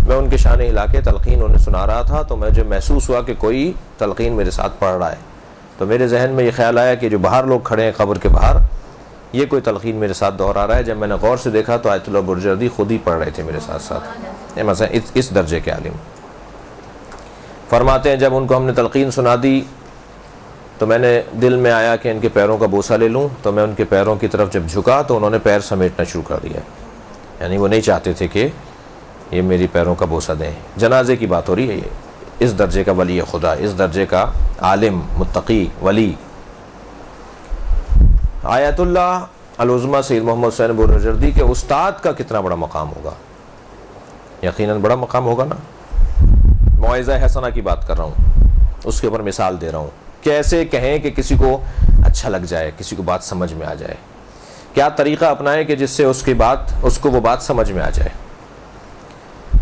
میں ان کے شان ہلا کے تلقین انہیں سنا رہا تھا، تو مجھے محسوس ہوا کہ کوئی تلقین میرے ساتھ پڑھ رہا ہے، تو میرے ذہن میں یہ خیال آیا کہ جو باہر لوگ کھڑے ہیں قبر کے باہر، یہ کوئی تلقین میرے ساتھ دہرا رہا ہے۔ جب میں نے غور سے دیکھا تو آیت اللہ بروجردی خود ہی پڑھ رہے تھے میرے ساتھ ساتھ، مثلا اس درجے کے عالم۔ فرماتے ہیں جب ان کو ہم نے تلقین سنا دی تو میں نے دل میں آیا کہ ان کے پیروں کا بوسہ لے لوں، تو میں ان کے پیروں کی طرف جب جھکا تو انہوں نے پیر سمیٹنا شروع کر دیا، یعنی وہ نہیں چاہتے تھے کہ یہ میری پیروں کا بوسہ دیں۔ جنازے کی بات ہو رہی ہے، یہ اس درجے کا ولی خدا، اس درجے کا عالم، متقی، ولی۔ آیت اللہ العظمیٰ سید محمد حسین بروجردی کے استاد کا کتنا بڑا مقام ہوگا، یقیناً بڑا مقام ہوگا نا۔ موعظہ حسنہ کی بات کر رہا ہوں، اس کے اوپر مثال دے رہا ہوں، کیسے کہیں کہ کسی کو اچھا لگ جائے، کسی کو بات سمجھ میں آ جائے، کیا طریقہ اپنائیں کہ جس سے اس کو وہ بات سمجھ میں آ جائے۔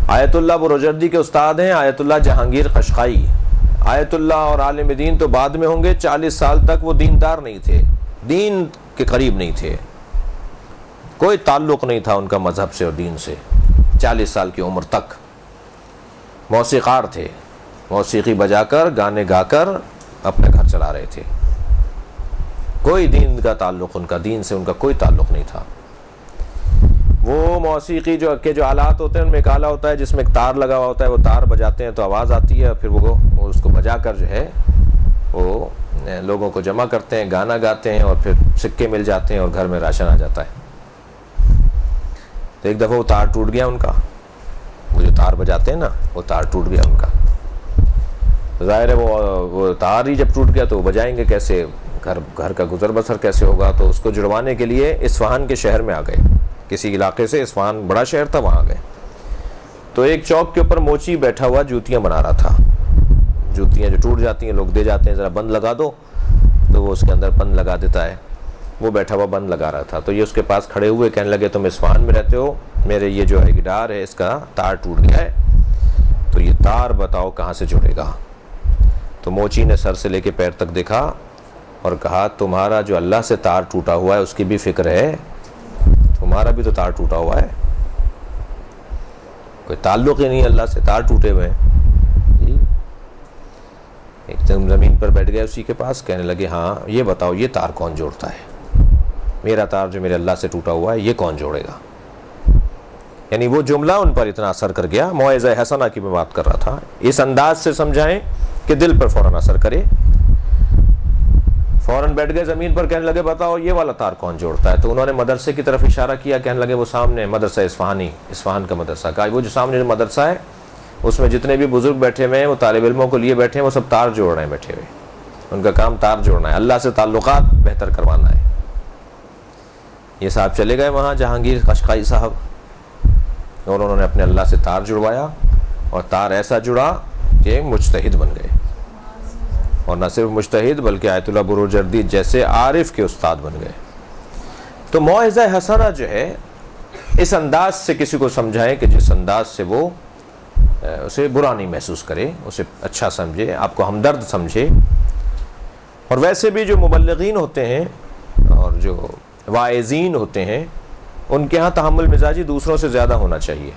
آیت اللہ بروجردی کے استاد ہیں آیت اللہ جہانگیر قشقائی۔ آیت اللہ اور عالم دین تو بعد میں ہوں گے، 40 سال تک وہ دیندار نہیں تھے، دین کے قریب نہیں تھے، کوئی تعلق نہیں تھا ان کا مذہب سے اور دین سے، 40 سال کی عمر تک موسیقار تھے، موسیقی بجا کر، گانے گا کر اپنے گھر چلا رہے تھے، کوئی دین کا تعلق، ان کا دین سے ان کا کوئی تعلق نہیں تھا۔ وہ موسیقی کے جو آلات ہوتے ہیں ان میں ایک آلہ ہوتا ہے جس میں ایک تار لگا ہوا ہوتا ہے، وہ تار بجاتے ہیں تو آواز آتی ہے، پھر وہ اس کو بجا کر جو ہے وہ لوگوں کو جمع کرتے ہیں، گانا گاتے ہیں، اور پھر سکے مل جاتے ہیں اور گھر میں راشن آ جاتا ہے۔ تو ایک دفعہ وہ تار ٹوٹ گیا ان کا، وہ جو تار بجاتے ہیں نا، وہ تار ٹوٹ گیا ان کا، ظاہر ہے وہ تار ہی جب ٹوٹ گیا تو وہ بجائیں گے کیسے، گھر کا گزر بسر کیسے ہوگا؟ تو اس کو جڑوانے کے لیے اصفہان کے شہر میں آ گئے، کسی علاقے سے، اصفہان بڑا شہر تھا، وہاں گئے تو ایک چوک کے اوپر موچی بیٹھا ہوا جوتیاں بنا رہا تھا، جوتیاں جو ٹوٹ جاتی ہیں لوگ دے جاتے ہیں، ذرا بند لگا دو، تو وہ اس کے اندر بند لگا دیتا ہے، وہ بیٹھا ہوا بند لگا رہا تھا۔ تو یہ اس کے پاس کھڑے ہوئے کہنے لگے تم اصفہان میں رہتے ہو، میرے یہ جو ہے گٹار ہے اس کا تار ٹوٹ گیا ہے، تو یہ تار بتاؤ کہاں سے جڑے گا؟ تو موچی نے سر سے لے کے پیر تک دیکھا اور کہا تمہارا جو اللہ سے تار ٹوٹا ہوا ہے اس کی بھی فکر ہے، تمہارا بھی تو تار ٹوٹا ہوا ہے، کوئی تعلق ہی نہیں اللہ سے، تار ٹوٹے ہوئے ہیں جی۔ ایک دم زمین پر بیٹھ گئے اسی کے پاس، کہنے لگے ہاں یہ بتاؤ یہ تار کون جوڑتا ہے، میرا تار جو میرے اللہ سے ٹوٹا ہوا ہے یہ کون جوڑے گا؟ یعنی وہ جملہ ان پر اتنا اثر کر گیا، موعظہ حسنہ کی میں بات کر رہا تھا، اس انداز سے سمجھائیں کہ دل پر فوراً اثر کرے۔ فوراً بیٹھ گئے زمین پر، کہنے لگے بتاؤ یہ والا تار کون جوڑتا ہے؟ تو انہوں نے مدرسے کی طرف اشارہ کیا، کہنے لگے وہ سامنے مدرسہ اصفہان کا مدرسہ، کہا وہ جو سامنے جو مدرسہ ہے اس میں جتنے بھی بزرگ بیٹھے ہوئے ہیں وہ طالب علموں کو لیے بیٹھے ہیں، وہ سب تار جوڑ رہے ہیں بیٹھے ہوئے، ان کا کام تار جوڑنا ہے، اللہ سے تعلقات بہتر کروانا ہے۔ یہ صاحب چلے گئے وہاں جہانگیر قشقائی صاحب، اور انہوں نے اپنے اللہ سے تار جڑوایا، اور تار ایسا جڑا کہ مجتہد بن گئے، اور نہ صرف مجتہد بلکہ آیت اللہ بروجردی جیسے عارف کے استاد بن گئے۔ تو موعظہ حسنہ جو ہے اس انداز سے کسی کو سمجھائیں کہ جس انداز سے وہ اسے برا نہیں محسوس کرے، اسے اچھا سمجھے، آپ کو ہمدرد سمجھے۔ اور ویسے بھی جو مبلغین ہوتے ہیں اور جو واعظین ہوتے ہیں ان کے ہاں تحمل مزاجی دوسروں سے زیادہ ہونا چاہیے،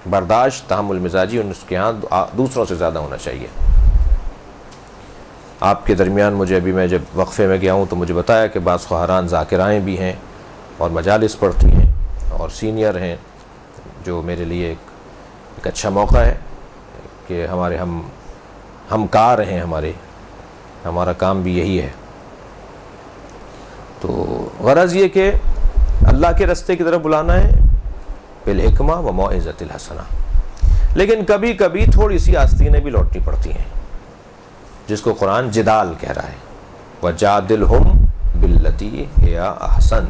برداشت تحمل مزاجی ان کے ہاں دوسروں سے زیادہ ہونا چاہیے۔ آپ کے درمیان مجھے ابھی میں جب وقفے میں گیا ہوں تو مجھے بتایا کہ بعض خواہران ذاکرائیں بھی ہیں اور مجالس پڑھتی ہیں اور سینئر ہیں، جو میرے لیے ایک اچھا موقع ہے کہ ہمارے ہم کار ہیں، ہمارا کام بھی یہی ہے۔ تو غرض یہ کہ اللہ کے راستے کی طرف بلانا ہے بالحکمہ و موعظۃ الحسنہ، لیکن کبھی کبھی تھوڑی سی آستینیں بھی لوٹنی پڑتی ہیں، جس کو قرآن جدال کہہ رہا ہے، وَجَادِلْهُمْ بِالَّتِي هِيَ أَحْسَنُ،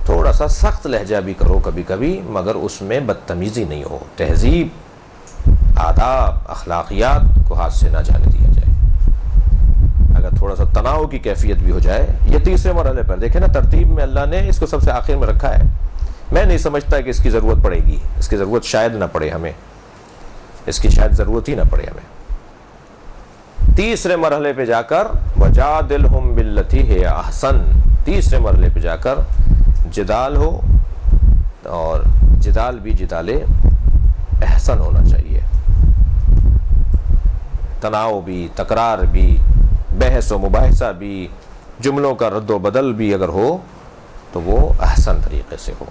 تھوڑا سا سخت لہجہ بھی کرو کبھی کبھی، مگر اس میں بدتمیزی نہیں ہو، تہذیب، آداب، اخلاقیات کو ہاتھ سے نہ جانے دیا جائے۔ اگر تھوڑا سا تناؤ کی کیفیت بھی ہو جائے، یہ تیسرے مرحلے پر دیکھیں نا، ترتیب میں اللہ نے اس کو سب سے آخر میں رکھا ہے۔ میں نہیں سمجھتا کہ اس کی ضرورت پڑے گی، اس کی ضرورت شاید نہ پڑے ہمیں، اس کی شاید ضرورت ہی نہ پڑے ہمیں۔ تیسرے مرحلے پہ جا کر وَجَادِلْهُمْ بِالَّتِي هِيَ أَحْسَنُ، تیسرے مرحلے پہ جا کر جدال ہو، اور جدال بھی جدال احسن ہونا چاہیے، تناؤ بھی، تکرار بھی، بحث و مباحثہ بھی، جملوں کا رد و بدل بھی اگر ہو تو وہ احسن طریقے سے ہو،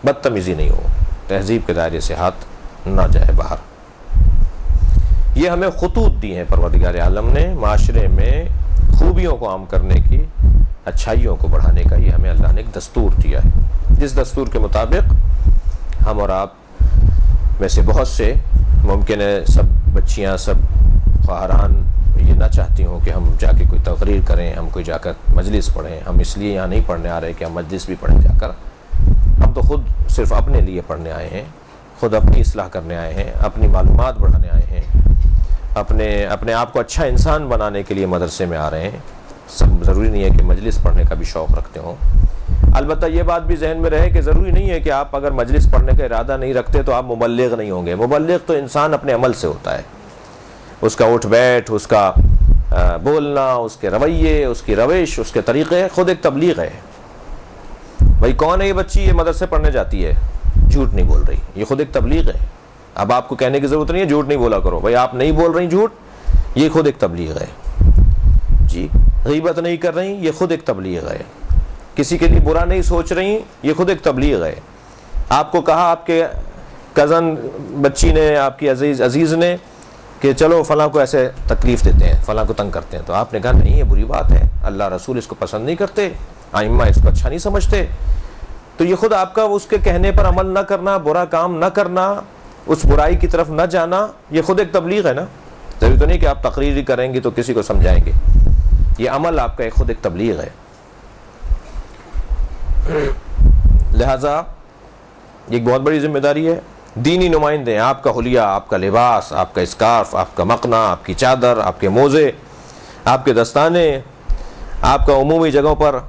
بدتمیزی نہیں ہو، تہذیب کے دائرے سے ہاتھ نہ جائے باہر۔ یہ ہمیں خطوط دی ہیں پروردگار عالم نے معاشرے میں خوبیوں کو عام کرنے کی، اچھائیوں کو بڑھانے کا، یہ ہمیں اللہ نے ایک دستور دیا ہے، جس دستور کے مطابق ہم اور آپ میں سے بہت سے، ممکن ہے سب بچیاں، سب خواہران یہ نہ چاہتی ہوں کہ ہم جا کے کوئی تقریر کریں، ہم کوئی جا کر مجلس پڑھیں، ہم اس لیے یہاں نہیں پڑھنے آ رہے کہ ہم مجلس بھی پڑھیں جا کر، ہم تو خود صرف اپنے لیے پڑھنے آئے ہیں، خود اپنی اصلاح کرنے آئے ہیں، اپنی معلومات بڑھانے آئے ہیں، اپنے آپ کو اچھا انسان بنانے کے لیے مدرسے میں آ رہے ہیں۔ سب ضروری نہیں ہے کہ مجلس پڑھنے کا بھی شوق رکھتے ہوں، البتہ یہ بات بھی ذہن میں رہے کہ ضروری نہیں ہے کہ آپ اگر مجلس پڑھنے کا ارادہ نہیں رکھتے تو آپ مبلغ نہیں ہوں گے۔ مبلغ تو انسان اپنے عمل سے ہوتا ہے، اس کا اٹھ بیٹھ، اس کا بولنا، اس کے رویے، اس کی روش، اس کے طریقے خود ایک تبلیغ ہے۔ بھائی کون ہے یہ بچی، یہ مدرسے پڑھنے جاتی ہے، جھوٹ نہیں بول رہی، یہ خود ایک تبلیغ ہے۔ اب آپ کو کہنے کی ضرورت نہیں ہے جھوٹ نہیں بولا کرو، بھائی آپ نہیں بول رہی جھوٹ، یہ خود ایک تبلیغ ہے جی۔ غیبت نہیں کر رہی، یہ خود ایک تبلیغ ہے۔ کسی کے لیے برا نہیں سوچ رہی، یہ خود ایک تبلیغ ہے۔ آپ کو کہا آپ کے کزن بچی نے، آپ کی عزیز نے کہ چلو فلاں کو ایسے تکلیف دیتے ہیں، فلاں کو تنگ کرتے ہیں، تو آپ نے کہا نہیں یہ بری بات ہے، اللہ رسول اس کو پسند نہیں کرتے، ائمہ اس کو اچھا نہیں سمجھتے، تو یہ خود آپ کا اس کے کہنے پر عمل نہ کرنا، برا کام نہ کرنا، اس برائی کی طرف نہ جانا، یہ خود ایک تبلیغ ہے نا۔ ضروری تو نہیں کہ آپ تقریر ہی کریں گے تو کسی کو سمجھائیں گے، یہ عمل آپ کا ایک خود ایک تبلیغ ہے۔ لہذا ایک بہت بڑی ذمہ داری ہے، دینی نمائندے ہیں، آپ کا حلیہ، آپ کا لباس، آپ کا اسکارف، آپ کا مقنا، آپ کی چادر، آپ کے موزے، آپ کے دستانے، آپ کا عمومی جگہوں پر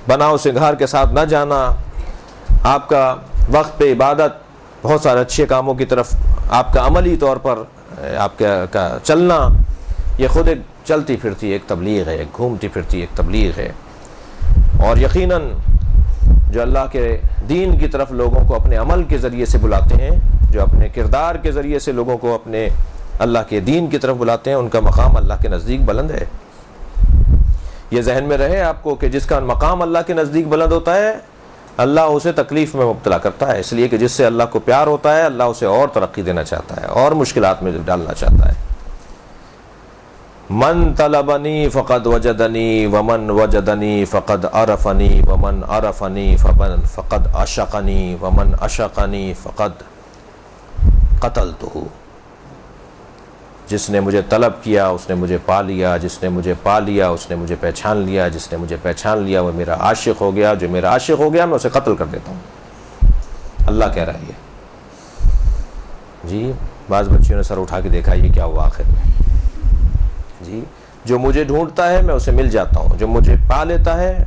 بناؤ سنگھار کے ساتھ نہ جانا، آپ کا وقت پہ عبادت، بہت سارے اچھے کاموں کی طرف آپ کا عملی طور پر آپ کا چلنا، یہ خود ایک چلتی پھرتی ایک تبلیغ ہے، ایک گھومتی پھرتی ایک تبلیغ ہے۔ اور یقیناً جو اللہ کے دین کی طرف لوگوں کو اپنے عمل کے ذریعے سے بلاتے ہیں، جو اپنے کردار کے ذریعے سے لوگوں کو اپنے اللہ کے دین کی طرف بلاتے ہیں، ان کا مقام اللہ کے نزدیک بلند ہے۔ یہ ذہن میں رہے آپ کو کہ جس کا مقام اللہ کے نزدیک بلند ہوتا ہے، اللہ اسے تکلیف میں مبتلا کرتا ہے، اس لیے کہ جس سے اللہ کو پیار ہوتا ہے، اللہ اسے اور ترقی دینا چاہتا ہے اور مشکلات میں ڈالنا چاہتا ہے۔ من طلبنی فقد وجدنی ومن وجدنی فقد عرفنی ومن عرفنی فقد عشقنی ومن عشقنی فقد قتلتہ۔ جس نے مجھے طلب کیا اس نے مجھے پا لیا، جس نے مجھے پا لیا اس نے مجھے پہچان لیا، جس نے مجھے پہچان لیا وہ میرا عاشق ہو گیا، جو میرا عاشق ہو گیا میں اسے قتل کر دیتا ہوں۔ اللہ کہہ رہا ہے یہ جی۔ بعض بچیوں نے سر اٹھا کے دیکھا یہ کیا ہوا آخر میں جی۔ جو مجھے ڈھونڈتا ہے میں اسے مل جاتا ہوں، جو مجھے پا لیتا ہے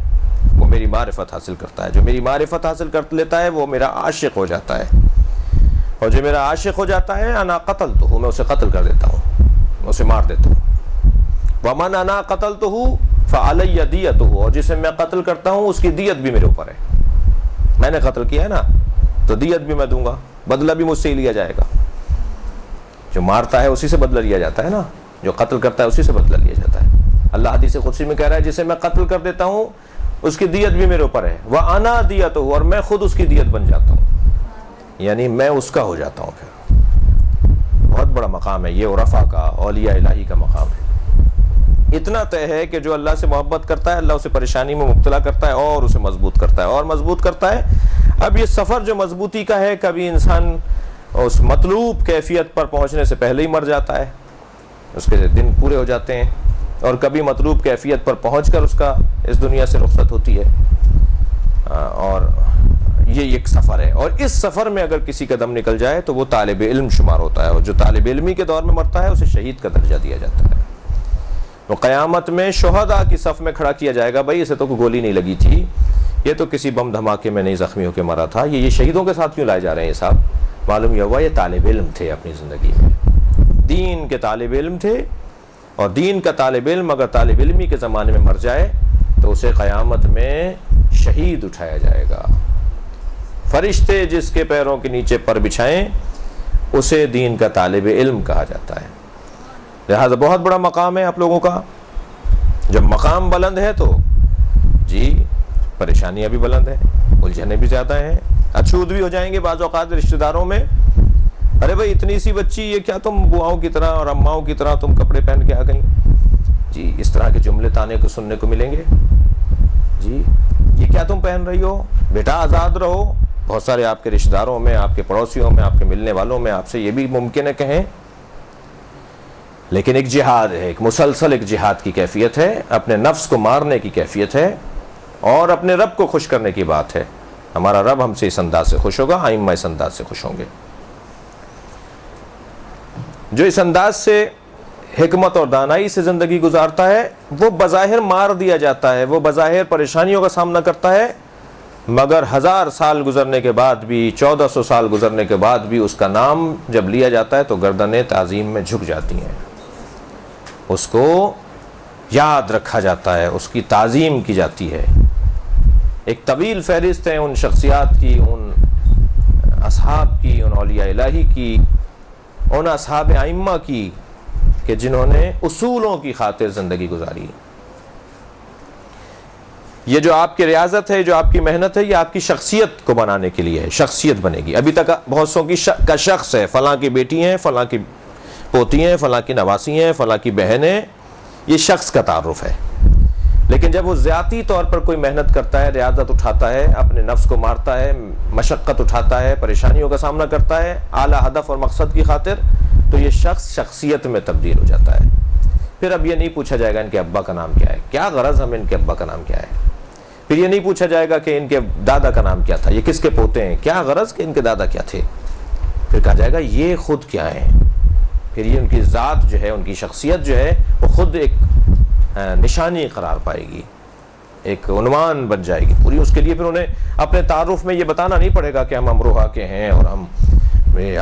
وہ میری معرفت حاصل کرتا ہے، جو میری معرفت حاصل کر لیتا ہے وہ میرا عاشق ہو جاتا ہے۔ اور جو میرا عاشق ہو جاتا ہے انا قتلتہ، میں اسے قتل کر دیتا ہوں، میں اسے مار دیتا ہوں۔ ومن انا قتلتہ فعلی دیتہ، اور جسے میں قتل کرتا ہوں اس کی دیت بھی میرے اوپر ہے، میں نے قتل کیا ہے نا تو دیت بھی میں دوں گا، بدلہ بھی مجھ سے ہی لیا جائے گا۔ جو مارتا ہے اسی سے بدلہ لیا جاتا ہے نا، جو قتل کرتا ہے اسی سے بدلہ لیا جاتا ہے۔ اللہ حدیث قدسی میں کہہ رہا ہے جسے میں قتل کر دیتا ہوں اس کی دیت بھی میرے اوپر ہے، وَأَنَا دِيَتُهُ، اور میں خود اس کی دیت بن جاتا ہوں، یعنی میں اس کا ہو جاتا ہوں۔ پھر بہت بڑا مقام ہے یہ، عرفاء کا، اولیاء الہی کا مقام ہے۔ اتنا طے ہے کہ جو اللہ سے محبت کرتا ہے اللہ اسے پریشانی میں مبتلا کرتا ہے اور اسے مضبوط کرتا ہے اور مضبوط کرتا ہے۔ اب یہ سفر جو مضبوطی کا ہے، کبھی انسان اس مطلوب کیفیت پر پہنچنے سے پہلے ہی مر جاتا ہے، اس کے دن پورے ہو جاتے ہیں، اور کبھی مطلوب کیفیت پر پہنچ کر اس کا اس دنیا سے رخصت ہوتی ہے۔ اور یہ ایک سفر ہے، اور اس سفر میں اگر کسی کا دم نکل جائے تو وہ طالب علم شمار ہوتا ہے، اور جو طالب علمی کے دور میں مرتا ہے اسے شہید کا درجہ دیا جاتا ہے۔ وہ قیامت میں شہداء کی صف میں کھڑا کیا جائے گا، بھائی اسے تو کوئی گولی نہیں لگی تھی، یہ تو کسی بم دھماکے میں نہیں زخمی ہو کے مرا تھا، یہ شہیدوں کے ساتھ کیوں لائے جا رہے ہیں یہ صاحب؟ معلوم یہ ہوا یہ طالب علم تھے اپنی زندگی میں، دین کے طالب علم تھے، اور دین کا طالب علم اگر طالب علمی کے زمانے میں مر جائے تو اسے قیامت میں شہید اٹھایا جائے گا۔ فرشتے جس کے پیروں کے نیچے پر بچھائیں اسے دین کا طالب علم کہا جاتا ہے۔ لہذا بہت بڑا مقام ہے آپ لوگوں کا۔ جب مقام بلند ہے تو جی پریشانیاں بھی بلند ہیں، الجھنیں بھی زیادہ ہیں، اچھود بھی ہو جائیں گے بعض اوقات رشتہ داروں میں، ارے بھائی اتنی سی بچی، یہ کیا تم بواؤں کی طرح اور اماؤں کی طرح تم کپڑے پہن کے آ گئیں؟ جی اس طرح کے جملے تانے کو سننے کو ملیں گے۔ جی یہ کیا تم پہن رہی ہو؟ بیٹا آزاد رہو۔ بہت سارے آپ کے رشتہ داروں میں، آپ کے پڑوسیوں میں، آپ کے ملنے والوں میں آپ سے یہ بھی ممکن ہے کہیں، لیکن ایک جہاد ہے، ایک مسلسل ایک جہاد کی کیفیت ہے، اپنے نفس کو مارنے کی کیفیت ہے، اور اپنے رب کو خوش کرنے کی بات ہے۔ ہمارا رب ہم سے اس انداز سے خوش ہوگا، ائمہ اس انداز سے خوش ہوں گے۔ جو اس انداز سے حکمت اور دانائی سے زندگی گزارتا ہے وہ بظاہر مار دیا جاتا ہے، وہ بظاہر پریشانیوں کا سامنا کرتا ہے، مگر 1000 سال گزرنے کے بعد بھی، 1400 سال گزرنے کے بعد بھی اس کا نام جب لیا جاتا ہے تو گردنیں تعظیم میں جھک جاتی ہیں، اس کو یاد رکھا جاتا ہے، اس کی تعظیم کی جاتی ہے۔ ایک طویل فہرست ہے ان شخصیات کی، ان اصحاب کی، ان اولیاء الہی کی، ان اصحاب ائمہ کی کہ جنہوں نے اصولوں کی خاطر زندگی گزاری۔ یہ جو آپ کی ریاضت ہے، جو آپ کی محنت ہے، یہ آپ کی شخصیت کو بنانے کے لیے ہے، شخصیت بنے گی۔ ابھی تک بہت سو کا شخص ہے، فلاں کی بیٹی ہیں، فلاں کی پوتی ہیں، فلاں کی نواسی ہیں، فلاں کی بہنیں، یہ شخص کا تعارف ہے۔ لیکن جب وہ ذاتی طور پر کوئی محنت کرتا ہے، ریاضت اٹھاتا ہے، اپنے نفس کو مارتا ہے، مشقت اٹھاتا ہے، پریشانیوں کا سامنا کرتا ہے اعلیٰ ہدف اور مقصد کی خاطر، تو یہ شخص شخصیت میں تبدیل ہو جاتا ہے۔ پھر اب یہ نہیں پوچھا جائے گا ان کے ابا کا نام کیا ہے، کیا غرض ہمیں ان کے ابا کا نام کیا ہے۔ پھر یہ نہیں پوچھا جائے گا کہ ان کے دادا کا نام کیا تھا، یہ کس کے پوتے ہیں، کیا غرض کہ ان کے دادا کیا تھے۔ پھر کہا جائے گا یہ خود کیا ہیں۔ پھر یہ ان کی ذات جو ہے، ان کی شخصیت جو ہے وہ خود ایک نشانی قرار پائے گی، ایک عنوان بن جائے گی پوری۔ اس کے لیے پھر انہیں اپنے تعارف میں یہ بتانا نہیں پڑے گا کہ ہم امروہہ کے ہیں اور ہم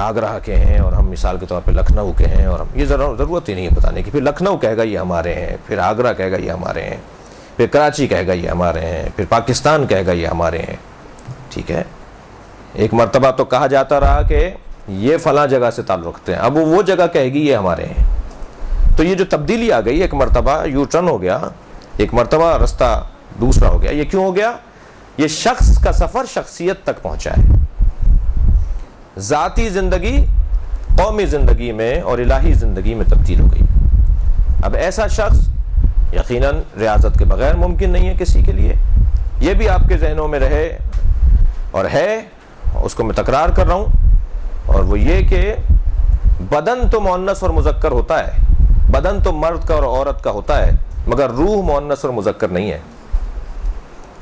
آگرہ کے ہیں اور ہم مثال کے طور پہ لکھنؤ کے ہیں، اور ہم یہ ضرورت ہی نہیں ہے بتانے کی۔ پھر لکھنؤ کہے گا یہ ہمارے ہیں، پھر آگرہ کہے گا یہ ہمارے ہیں، پھر کراچی کہے گا یہ ہمارے ہیں، پھر پاکستان کہے گا یہ ہمارے ہیں۔ ٹھیک ہے، ایک مرتبہ تو کہا جاتا رہا کہ یہ فلاں جگہ سے تعلق رکھتے ہیں، اب وہ جگہ کہے گی یہ ہمارے ہیں۔ تو یہ جو تبدیلی آ گئی، ایک مرتبہ یو ٹرن ہو گیا، ایک مرتبہ رستہ دوسرا ہو گیا۔ یہ کیوں ہو گیا؟ یہ شخص کا سفر شخصیت تک پہنچا ہے، ذاتی زندگی قومی زندگی میں اور الہی زندگی میں تبدیل ہو گئی۔ اب ایسا شخص یقیناً ریاضت کے بغیر ممکن نہیں ہے کسی کے لیے۔ یہ بھی آپ کے ذہنوں میں رہے اور ہے، اس کو میں تکرار کر رہا ہوں، اور وہ یہ کہ بدن تو مؤنث اور مذکر ہوتا ہے، بدن تو مرد کا اور عورت کا ہوتا ہے، مگر روح مؤنث اور مذکر نہیں ہے۔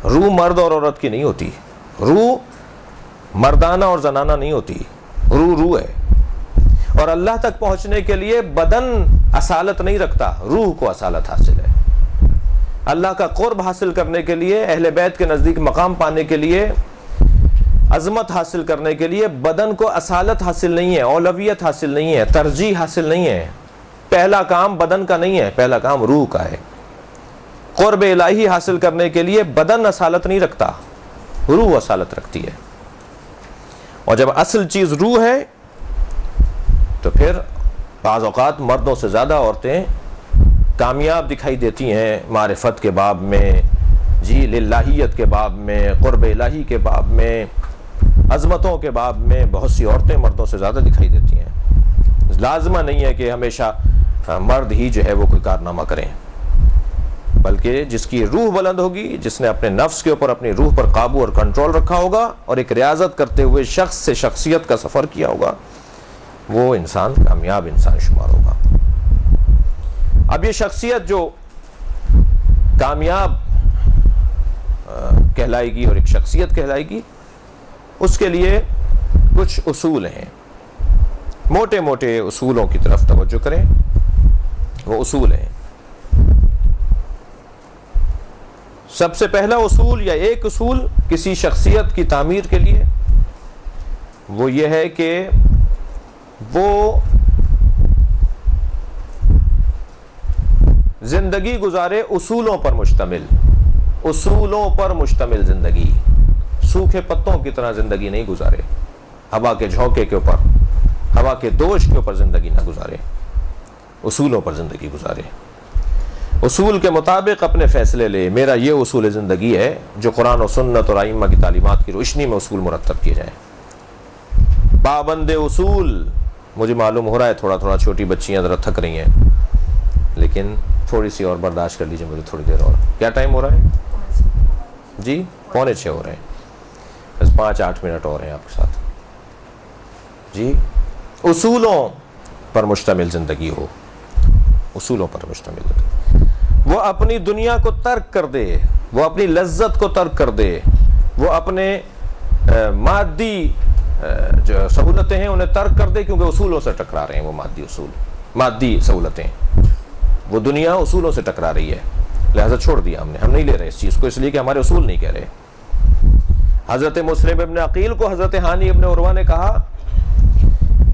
روح مرد اور عورت کی نہیں ہوتی، روح مردانہ اور زنانہ نہیں ہوتی، روح ہے۔ اور اللہ تک پہنچنے کے لیے بدن اصالت نہیں رکھتا، روح کو اصالت حاصل ہے۔ اللہ کا قرب حاصل کرنے کے لیے، اہل بیت کے نزدیک مقام پانے کے لیے عظمت حاصل کرنے کے لیے بدن کو اصالت حاصل نہیں ہے، اولویت حاصل نہیں ہے، ترجیح حاصل نہیں ہے. پہلا کام بدن کا نہیں ہے، پہلا کام روح کا ہے. قرب الہی حاصل کرنے کے لیے بدن اصالت نہیں رکھتا، روح اصالت رکھتی ہے. اور جب اصل چیز روح ہے تو پھر بعض اوقات مردوں سے زیادہ عورتیں کامیاب دکھائی دیتی ہیں معرفت کے باب میں، جی للہیت کے باب میں، قرب الہی کے باب میں، عظمتوں کے باب میں بہت سی عورتیں مردوں سے زیادہ دکھائی دیتی ہیں. لازمہ نہیں ہے کہ ہمیشہ مرد ہی جو ہے وہ کوئی کارنامہ کریں، بلکہ جس کی روح بلند ہوگی، جس نے اپنے نفس کے اوپر اپنی روح پر قابو اور کنٹرول رکھا ہوگا اور ایک ریاضت کرتے ہوئے شخص سے شخصیت کا سفر کیا ہوگا، وہ انسان کامیاب انسان شمار ہوگا. اب یہ شخصیت جو کامیاب کہلائے گی اور ایک شخصیت کہلائے گی، اس کے لیے کچھ اصول ہیں. موٹے موٹے اصولوں کی طرف توجہ کریں. وہ اصول ہیں. سب سے پہلا اصول یا ایک اصول کسی شخصیت کی تعمیر کے لیے وہ یہ ہے کہ وہ زندگی گزارے اصولوں پر مشتمل، اصولوں پر مشتمل زندگی. سوکھے پتوں کی طرح زندگی نہیں گزارے، ہوا کے جھونکے کے اوپر، ہوا کے دوش کے اوپر زندگی نہ گزارے، اصولوں پر زندگی گزارے. اصول کے مطابق اپنے فیصلے لے. میرا یہ اصول زندگی ہے جو قرآن و سنت اور ائمہ کی تعلیمات کی روشنی میں اصول مرتب کیے جائیں. پابند اصول. مجھے معلوم ہو رہا ہے تھوڑا تھوڑا چھوٹی بچیاں ذرا تھک رہی ہیں، لیکن تھوڑی سی اور برداشت کر لیجیے مجھے تھوڑی دیر اور. کیا ٹائم ہو رہا ہے جی؟ 5:45 ہو رہے ہیں. بس 5-8 منٹ اور ہیں آپ کے ساتھ. جی اصولوں پر مشتمل زندگی ہو، اصولوں پر مشتمل زندگی. وہ اپنی دنیا کو ترک کر دے، وہ اپنی لذت کو ترک کر دے، وہ اپنے مادی جو سہولتیں ہیں انہیں ترک کر دے، کیونکہ اصولوں سے ٹکرا رہے ہیں. وہ مادی اصول، مادی سہولتیں، وہ دنیا اصولوں سے ٹکرا رہی ہے، لہذا چھوڑ دیا ہم نہیں لے رہے اس چیز کو، اس لیے کہ ہمارے اصول نہیں کہہ رہے. حضرت مسلم ابن عقیل کو حضرت ہانی ابن عروہ نے کہا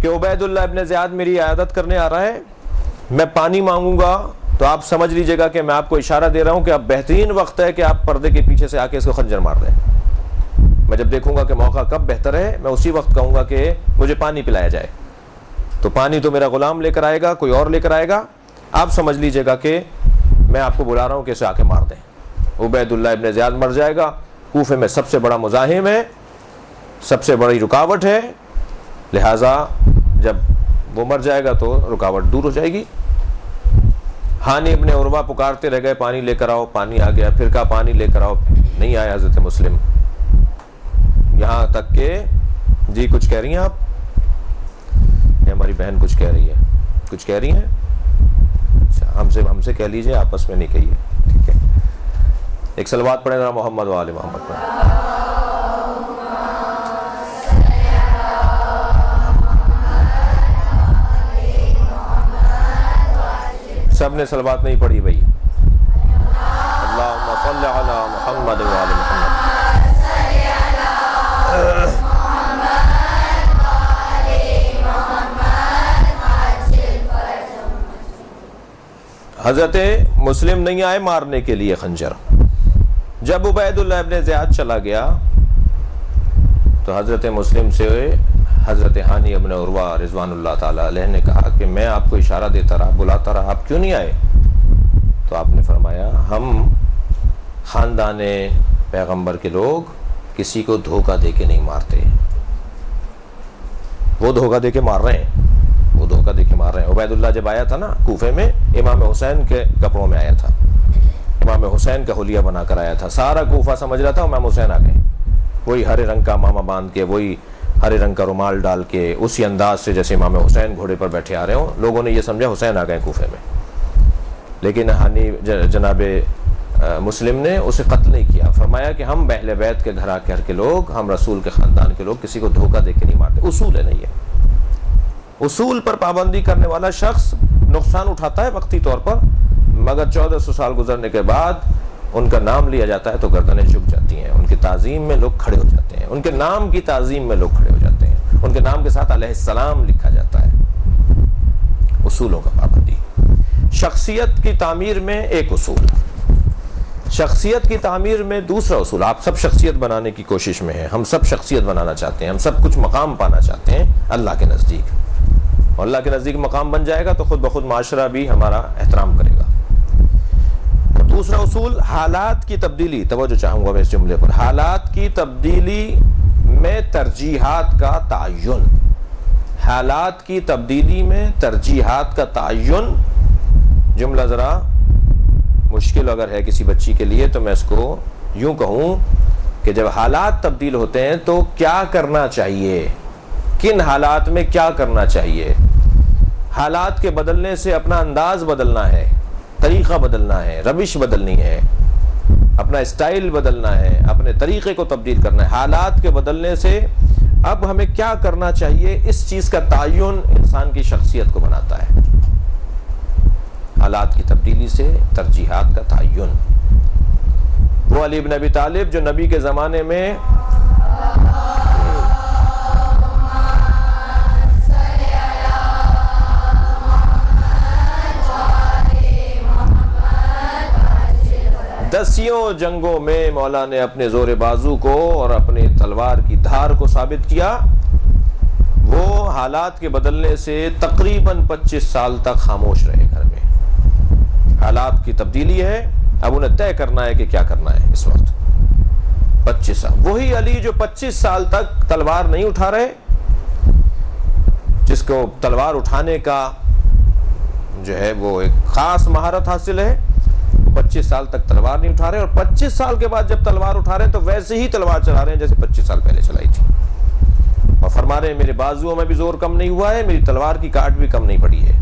کہ عبید اللہ ابن زیاد میری عیادت کرنے آ رہا ہے، میں پانی مانگوں گا تو آپ سمجھ لیجئے گا کہ میں آپ کو اشارہ دے رہا ہوں کہ اب بہترین وقت ہے کہ آپ پردے کے پیچھے سے آ کے اس کو خنجر مار دیں. میں جب دیکھوں گا کہ موقع کب بہتر ہے، میں اسی وقت کہوں گا کہ مجھے پانی پلایا جائے. تو پانی تو میرا غلام لے کر آئے گا، کوئی اور لے کر آئے گا، آپ سمجھ لیجئے گا کہ میں آپ کو بلا رہا ہوں کہ اسے آ کے مار دیں. عبید اللہ ابن زیاد مر جائے گا. کوفے میں سب سے بڑا مزاحم ہے، سب سے بڑی رکاوٹ ہے، لہٰذا جب وہ مر جائے گا تو رکاوٹ دور ہو جائے گی. ہانی ابن عروہ پکارتے رہ گئے پانی لے کر آؤ. پانی آ گیا. پھر کہا پانی لے کر آؤ، نہیں آیا حضرت مسلم. یہاں تک کہ جی کچھ کہہ رہی ہیں آپ؟ یہ ہماری بہن کچھ کہہ رہی ہے. کچھ کہہ رہی ہیں؟ اچھا ہم سے کہہ لیجئے، آپس میں نہیں کہیے، ٹھیک ہے. ایک صلوات پڑھیں ذرا محمد و آل محمد پر. سب نے صلوات نہیں پڑھی بھائی. اللہم صلی علی محمد و آل محمد. حضرت مسلم نہیں آئے مارنے کے لیے خنجر. جب عبید اللہ ابن زیاد چلا گیا تو حضرت مسلم سے حضرت ہانی ابن عروہ رضوان اللہ تعالی علیہ نے کہا کہ میں آپ کو اشارہ دیتا رہا، بلاتا رہا، آپ کیوں نہیں آئے؟ تو آپ نے فرمایا ہم خاندان پیغمبر کے لوگ کسی کو دھوکہ دے کے نہیں مارتے. وہ دھوکہ دے کے مار رہے ہیں، وہ دھوکہ دے کے مار رہے ہیں. عبید اللہ جب آیا تھا نا کوفے میں، امام حسین کے کپڑوں میں آیا تھا، امام حسین کا حلیہ بنا کر آیا تھا. سارا کوفہ سمجھ رہا تھا امام حسین آ گئے. وہی ہرے رنگ کا امامہ باندھ کے، وہی ہرے رنگ کا رومال ڈال کے، اسی انداز سے جیسے امام حسین گھوڑے پر بیٹھے آ رہے ہوں. لوگوں نے یہ سمجھا حسین آ گئے کوفے میں. لیکن ہانی جناب مسلم نے اسے قتل نہیں کیا. فرمایا کہ ہم اہل بیت کے گھر کے لوگ، ہم رسول کے خاندان کے لوگ کسی کو دھوکہ دے کے نہیں مارتے. اصول ہے نہیں ہے. اصول پر پابندی کرنے والا شخص نقصان اٹھاتا ہے وقتی طور پر، مگر 1400 سال گزرنے کے بعد ان کا نام لیا جاتا ہے تو گردنیں جھک جاتی ہیں، ان کی تعظیم میں لوگ کھڑے ہو جاتے ہیں. ان کے نام کی تعظیم میں لوگ کھڑے ہو جاتے ہیں، ان کے نام کے ساتھ علیہ السلام لکھا جاتا ہے۔ اصولوں کا پابندی۔ شخصیت کی تعمیر میں ایک اصول، شخصیت کی تعمیر میں دوسرا اصول۔ آپ سب شخصیت بنانے کی کوشش میں ہیں، ہم سب شخصیت بنانا چاہتے ہیں، ہم سب کچھ مقام پانا چاہتے ہیں اللہ کے نزدیک، اور اللہ کے نزدیک مقام بن جائے گا تو خود بخود معاشرہ بھی ہمارا احترام کرے گا۔ اور دوسرا اصول حالات کی تبدیلی، توجہ چاہوں گا میں اس جملے پر، حالات کی تبدیلی میں ترجیحات کا تعین، حالات کی تبدیلی میں ترجیحات کا تعین۔ جملہ ذرا مشکل اگر ہے کسی بچی کے لیے تو میں اس کو یوں کہوں کہ جب حالات تبدیل ہوتے ہیں تو کیا کرنا چاہیے، کن حالات میں کیا کرنا چاہیے۔ حالات کے بدلنے سے اپنا انداز بدلنا ہے، طریقہ بدلنا ہے، روش بدلنی ہے، اپنا اسٹائل بدلنا ہے، اپنے طریقے کو تبدیل کرنا ہے۔ حالات کے بدلنے سے اب ہمیں کیا کرنا چاہیے، اس چیز کا تعین انسان کی شخصیت کو بناتا ہے۔ حالات کی تبدیلی سے ترجیحات کا تعین۔ وہ علی بن ابی طالب جو نبی کے زمانے میں دسیوں جنگوں میں مولا نے اپنے زور بازو کو اور اپنی تلوار کی دھار کو ثابت کیا، وہ حالات کے بدلنے سے تقریباً 25 سال تک خاموش رہے گھر میں۔ حالات کی تبدیلی ہے، اب انہیں طے کرنا ہے کہ کیا کرنا ہے اس وقت۔ 25 سال، وہی علی جو 25 سال تک تلوار نہیں اٹھا رہے، جس کو تلوار اٹھانے کا جو ہے وہ ایک خاص مہارت حاصل ہے، 25 سال تک تلوار نہیں اٹھا رہے، اور 25 سال کے بعد جب تلوار اٹھا رہے ہیں تو ویسے ہی تلوار چلا رہے ہیں جیسے 25 سال پہلے چلائی تھی، اور فرما رہے ہیں میرے بازوؤں میں بھی زور کم نہیں ہوا ہے، میری تلوار کی کاٹ بھی کم نہیں پڑی ہے۔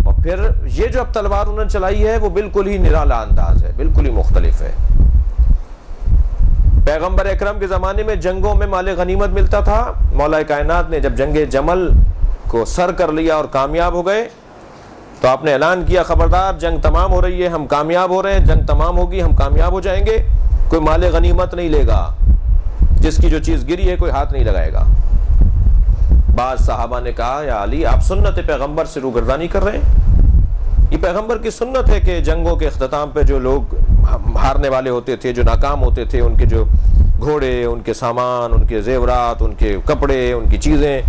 اور پھر یہ جو اب تلوار انہوں نے چلائی ہے وہ بالکل ہی نرالا انداز ہے، بالکل ہی مختلف ہے۔ پیغمبر اکرم کے زمانے میں جنگوں میں مال غنیمت ملتا تھا، مولا کائنات نے جب جنگ جمل کو سر کر لیا اور کامیاب ہو گئے تو آپ نے اعلان کیا خبردار جنگ تمام ہو رہی ہے، ہم کامیاب ہو رہے ہیں، جنگ تمام ہوگی، ہم کامیاب ہو جائیں گے، کوئی مال غنیمت نہیں لے گا، جس کی جو چیز گری ہے کوئی ہاتھ نہیں لگائے گا۔ بعض صحابہ نے کہا یا علی آپ سنت پیغمبر سے روگردانی کر رہے ہیں، یہ پیغمبر کی سنت ہے کہ جنگوں کے اختتام پہ جو لوگ ہارنے والے ہوتے تھے، جو ناکام ہوتے تھے، ان کے جو گھوڑے، ان کے سامان، ان کے زیورات، ان کے کپڑے، ان کی چیزیں،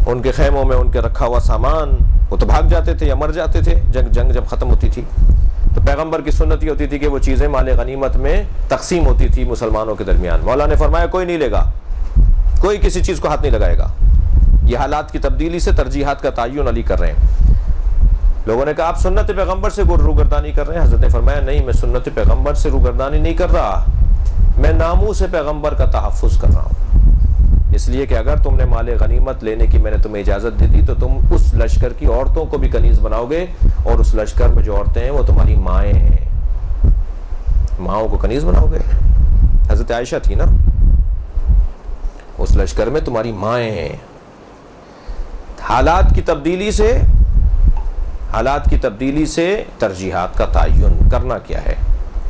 ان کے خیموں میں ان کے رکھا ہوا سامان، وہ تو بھاگ جاتے تھے یا مر جاتے تھے جنگ جب ختم ہوتی تھی۔ تو پیغمبر کی سنت یہ ہوتی تھی کہ وہ چیزیں مال غنیمت میں تقسیم ہوتی تھی مسلمانوں کے درمیان۔ مولا نے فرمایا کوئی نہیں لے گا، کوئی کسی چیز کو ہاتھ نہیں لگائے گا۔ یہ حالات کی تبدیلی سے ترجیحات کا تعین علی کر رہے ہیں۔ لوگوں نے کہا آپ سنت پیغمبر سے روگردانی کر رہے ہیں، حضرت نے فرمایا نہیں، میں سنت پیغمبر سے روگردانی نہیں کر رہا، میں ناموس پیغمبر کا تحفظ کر رہا ہوں۔ اس لیے کہ اگر تم نے مال غنیمت لینے کی میں نے تمہیں اجازت دے دی تو تم اس لشکر کی عورتوں کو بھی کنیز بناؤ گے، اور اس لشکر میں جو عورتیں ہیں وہ تمہاری مائیں ہیں، ماؤں کو کنیز بناؤ گے۔ حضرت عائشہ تھی نا، اس لشکر میں تمہاری مائیں ہیں۔ حالات کی تبدیلی سے ترجیحات کا تعین کرنا کیا ہے،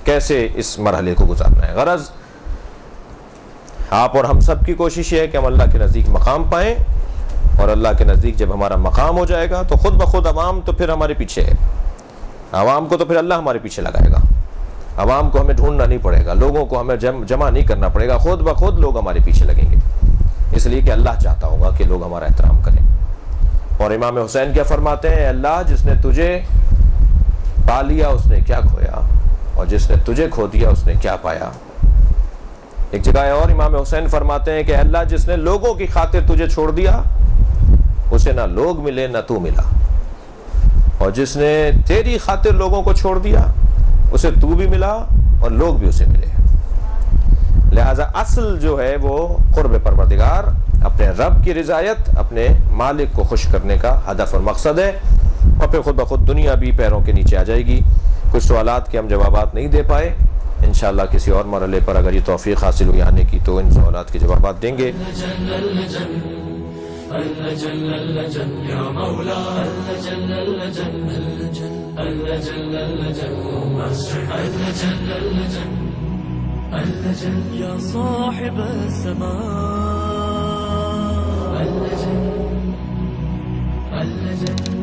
کیسے اس مرحلے کو گزارنا ہے۔ غرض آپ اور ہم سب کی کوشش یہ ہے کہ ہم اللہ کے نزدیک مقام پائیں، اور اللہ کے نزدیک جب ہمارا مقام ہو جائے گا تو خود بخود عوام تو پھر ہمارے پیچھے ہے، عوام کو تو پھر اللہ ہمارے پیچھے لگائے گا، عوام کو ہمیں ڈھونڈنا نہیں پڑے گا، لوگوں کو ہمیں جمع نہیں کرنا پڑے گا، خود بخود لوگ ہمارے پیچھے لگیں گے، اس لیے کہ اللہ چاہتا ہوگا کہ لوگ ہمارا احترام کریں۔ اور امام حسین کیا فرماتے ہیں، اللہ جس نے تجھے پا لیا اس نے کیا کھویا، اور جس نے تجھے کھو دیا اس نے کیا پایا۔ ایک جگہ اور امام حسین فرماتے ہیں کہ اللہ جس نے لوگوں کی خاطر تجھے چھوڑ دیا اسے نہ لوگ ملے نہ تو ملا، اور جس نے تیری خاطر لوگوں کو چھوڑ دیا اسے تو بھی ملا اور لوگ بھی اسے ملے۔ لہذا اصل جو ہے وہ قرب پروردگار، اپنے رب کی رضایت، اپنے مالک کو خوش کرنے کا ہدف اور مقصد ہے، اور پھر خود بخود دنیا بھی پیروں کے نیچے آ جائے گی۔ کچھ سوالات کے ہم جوابات نہیں دے پائے، انشاءاللہ کسی اور مرحلے پر اگر یہ توفیق حاصل ہوئی آنے کی تو ان سوالات کے جوابات دیں گے۔ اللجن يا صاحب الزمان اللجن